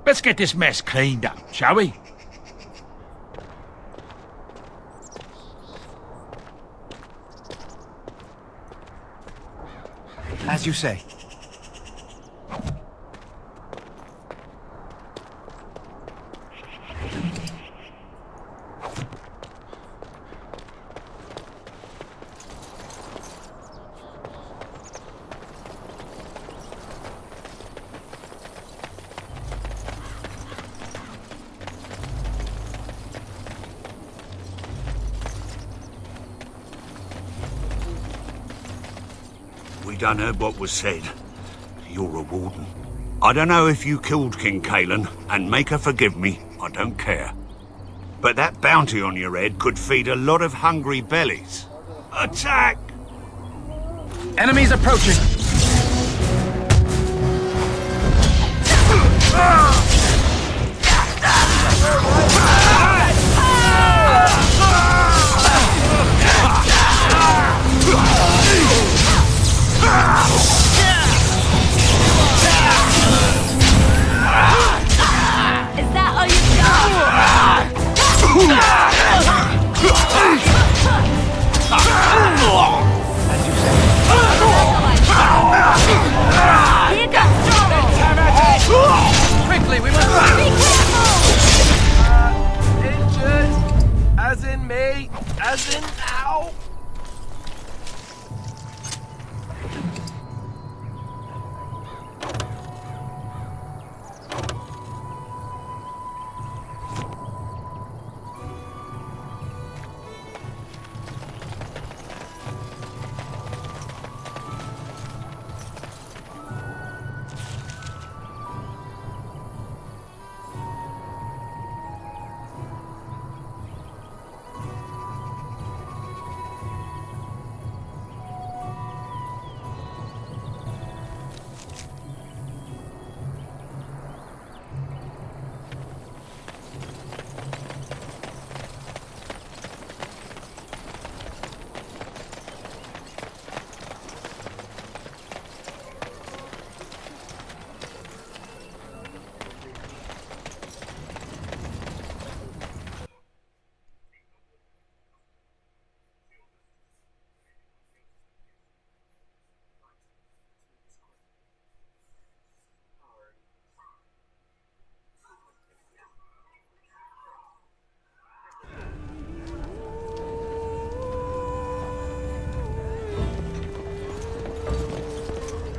let's get this mess cleaned up, shall we? As you say. We done heard what was said. You're a warden. I don't know if you killed King Cailan, and make her forgive me, I don't care. But that bounty on your head could feed a lot of hungry bellies. Attack! Enemies approaching! Is that all you got? Here comes trouble! Quickly, we must Be careful! Injured, as in me, as in now.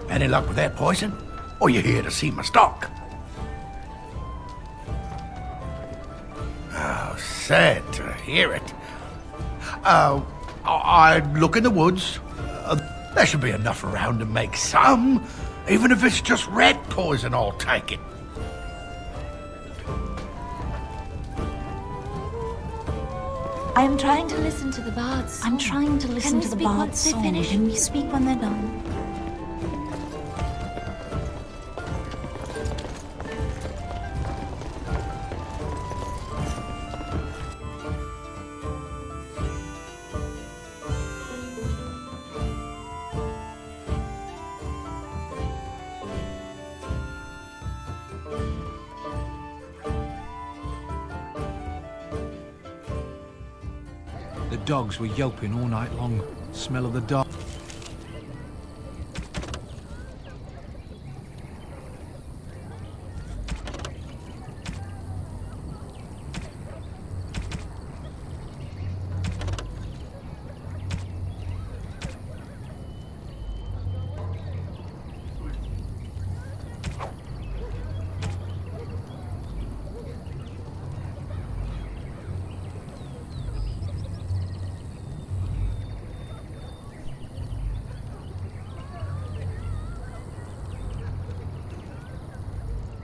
Any luck with that poison? Or you here to see my stock? Oh, sad to hear it. I'd look in the woods. There should be enough around to make some. Even if it's just rat poison, I'll take it. I am trying to listen to the bards. I'm trying to listen to the bards' song. Can we speak when they're done? The dogs were yelping all night long. Smell of the dog.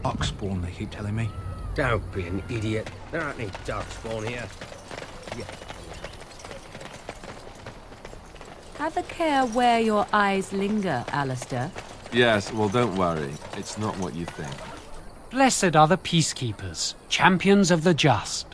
Darkspawn, they keep telling me. Don't be an idiot. There aren't any darkspawn here. Yeah. Have a care where your eyes linger, Alistair. Yes, well, don't worry. It's not what you think. Blessed are the peacekeepers, champions of the just.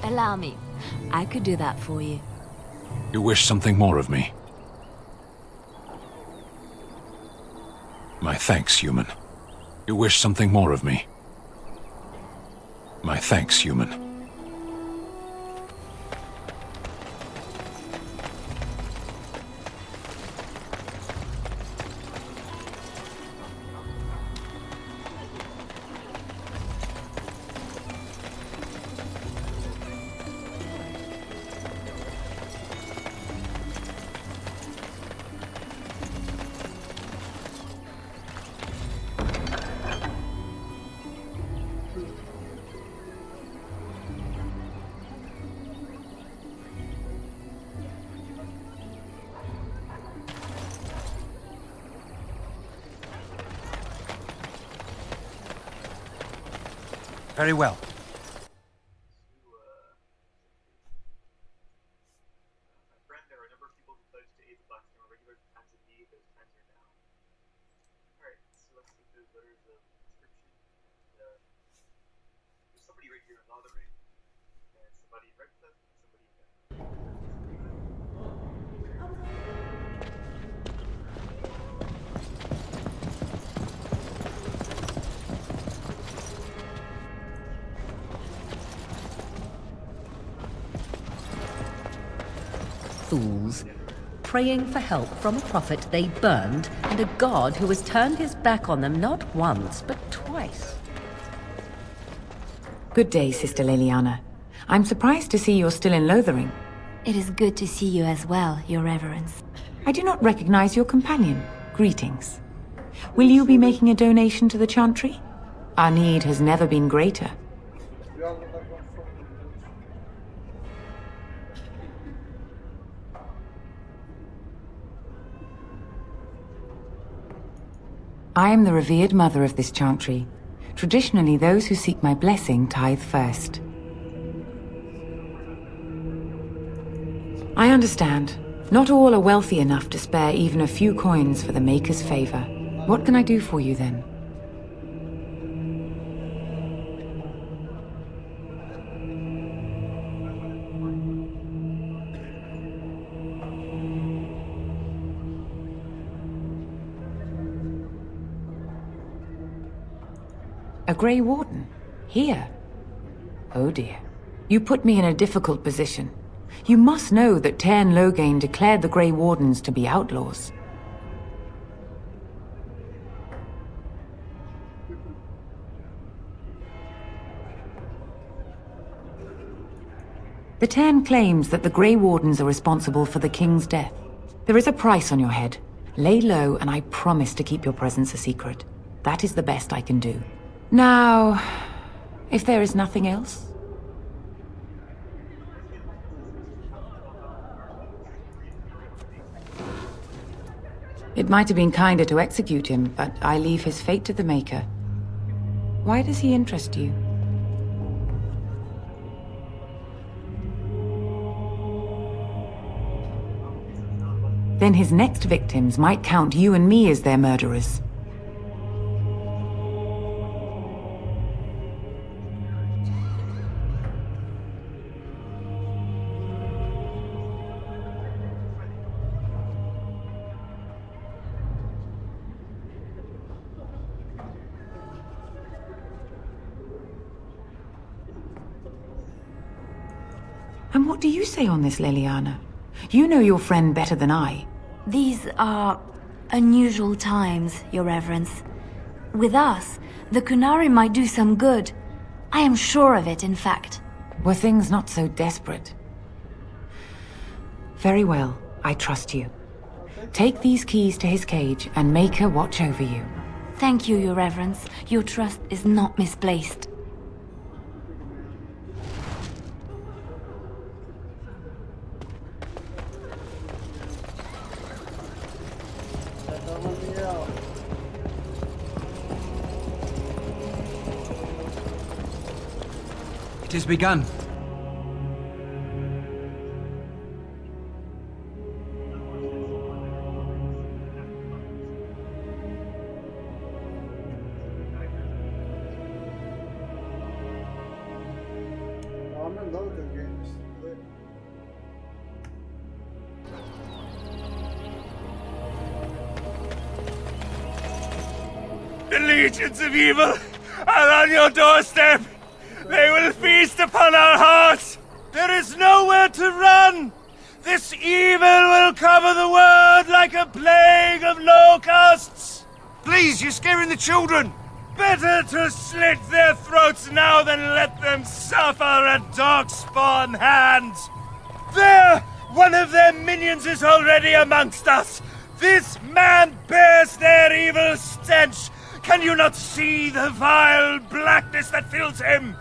Allow me. I could do that for you. You wish something more of me? My thanks, human. You wish something more of me? My thanks, human. Very well. Fools. Praying for help from a prophet they burned, and a god who has turned his back on them not once, but twice. Good day, Sister Leliana. I'm surprised to see you're still in Lothering. It is good to see you as well, Your Reverence. I do not recognize your companion. Greetings. Will you be making a donation to the Chantry? Our need has never been greater. I am the revered mother of this Chantry. Traditionally, those who seek my blessing tithe first. I understand. Not all are wealthy enough to spare even a few coins for the Maker's favor. What can I do for you then? A Grey Warden? Here? Oh dear. You put me in a difficult position. You must know that Tairn Loghain declared the Grey Wardens to be outlaws. The Tairn claims that the Grey Wardens are responsible for the King's death. There is a price on your head. Lay low, and I promise to keep your presence a secret. That is the best I can do. Now, if there is nothing else... It might have been kinder to execute him, but I leave his fate to the Maker. Why does he interest you? Then his next victims might count you and me as their murderers. And what do you say on this, Leliana? You know your friend better than I. These are unusual times, Your Reverence. With us, the Qunari might do some good. I am sure of it, in fact. Were things not so desperate? Very well, I trust you. Take these keys to his cage and make her watch over you. Thank you, Your Reverence. Your trust is not misplaced. It is begun. download the game. It's lit. The legions of evil are on your doorstep. They will feast upon our hearts. There is nowhere to run. This evil will cover the world like a plague of locusts. Please, you're scaring the children. Better to slit their throats now than let them suffer at Darkspawn hands. There! One of their minions is already amongst us. This man bears their evil stench. Can you not see the vile blackness that fills him?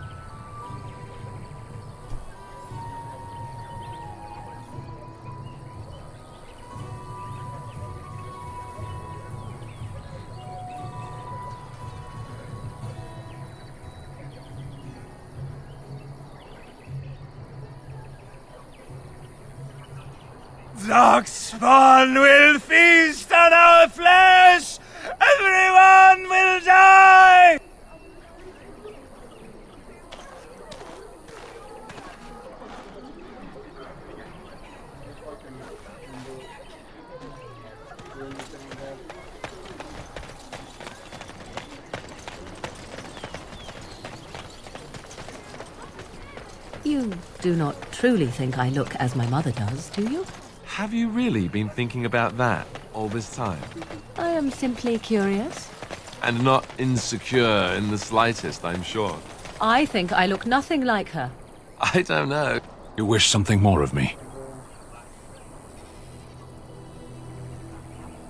Darkspawn will feast on our flesh! Everyone will die! You do not truly think I look as my mother does, do you? Have you really been thinking about that all this time? I am simply curious. And not insecure in the slightest, I'm sure. I think I look nothing like her. I don't know. You wish something more of me?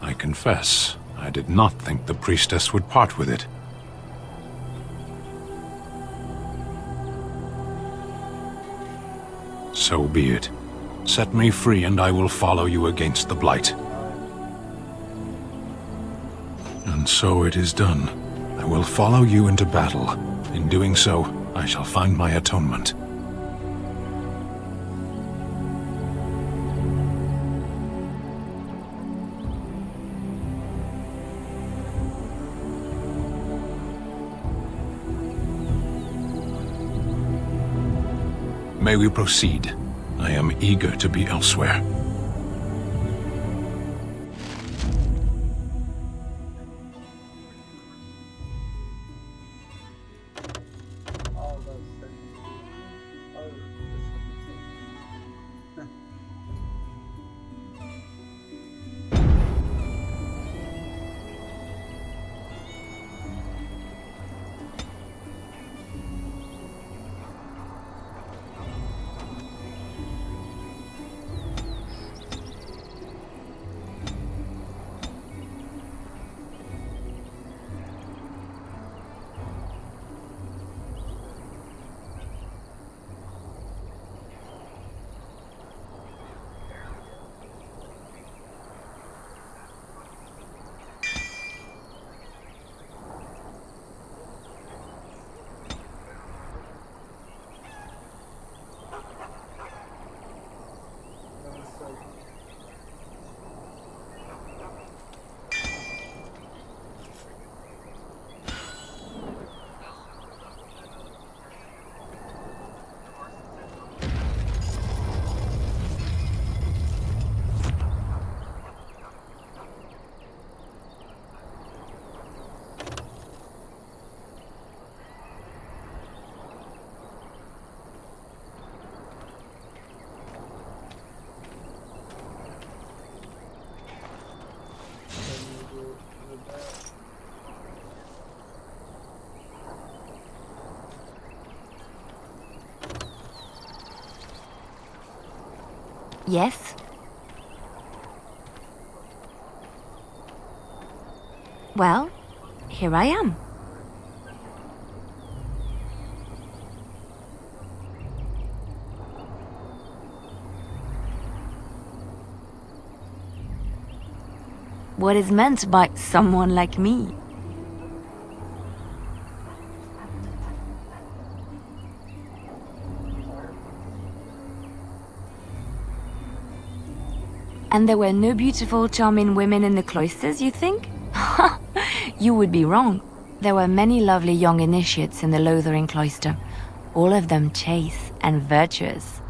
I confess, I did not think the priestess would part with it. So be it. Set me free and I will follow you against the Blight. And so it is done. I will follow you into battle. In doing so, I shall find my atonement. May we proceed? I am eager to be elsewhere. Yes? Well, here I am. What is meant by someone like me? And there were no beautiful, charming women in the cloisters, you think? You would be wrong. There were many lovely young initiates in the Lothering cloister, all of them chaste and virtuous.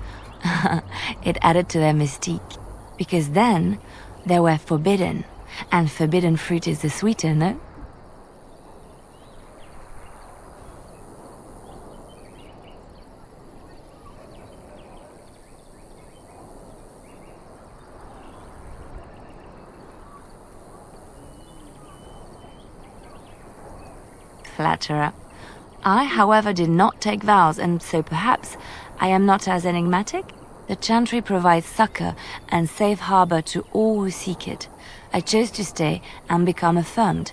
It added to their mystique, because then they were forbidden, and forbidden fruit is the sweeter, no? Flatterer. I, however, did not take vows, and so perhaps I am not as enigmatic? The Chantry provides succor and safe harbor to all who seek it. I chose to stay and become affirmed.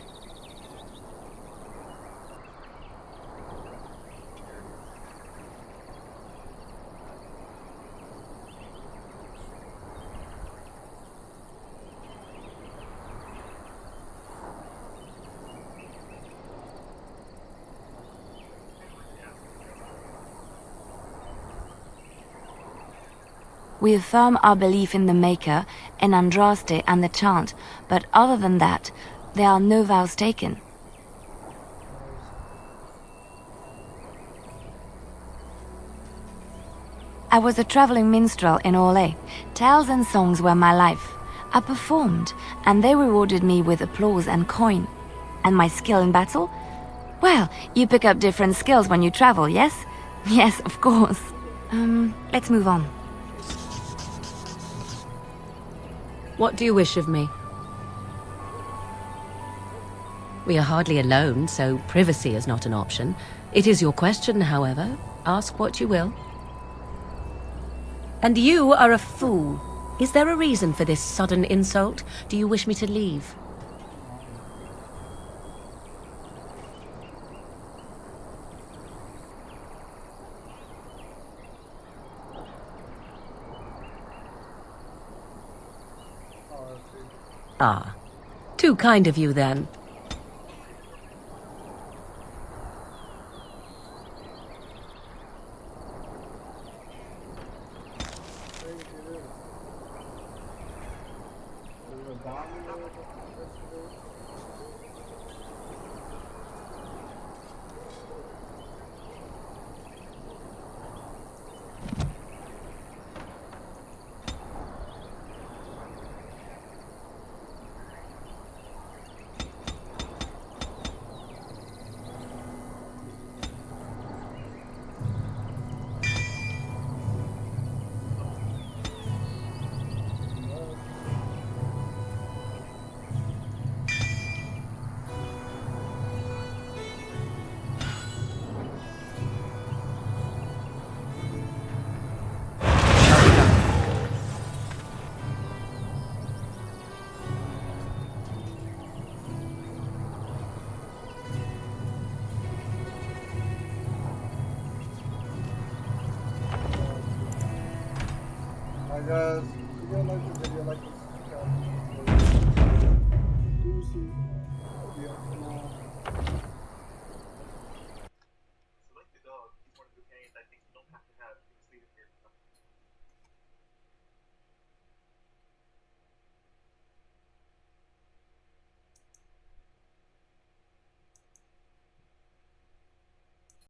We affirm our belief in the Maker, in Andraste and the chant, but other than that, there are no vows taken. I was a traveling minstrel in Orlais. Tales and songs were my life. I performed, and they rewarded me with applause and coin. And my skill in battle? Well, you pick up different skills when you travel, yes? Yes, of course. Let's move on. What do you wish of me? We are hardly alone, so privacy is not an option. It is your question, however. Ask what you will. And you are a fool. Is there a reason for this sudden insult? Do you wish me to leave? Ah, too kind of you, then. Guys, if you like the video, like the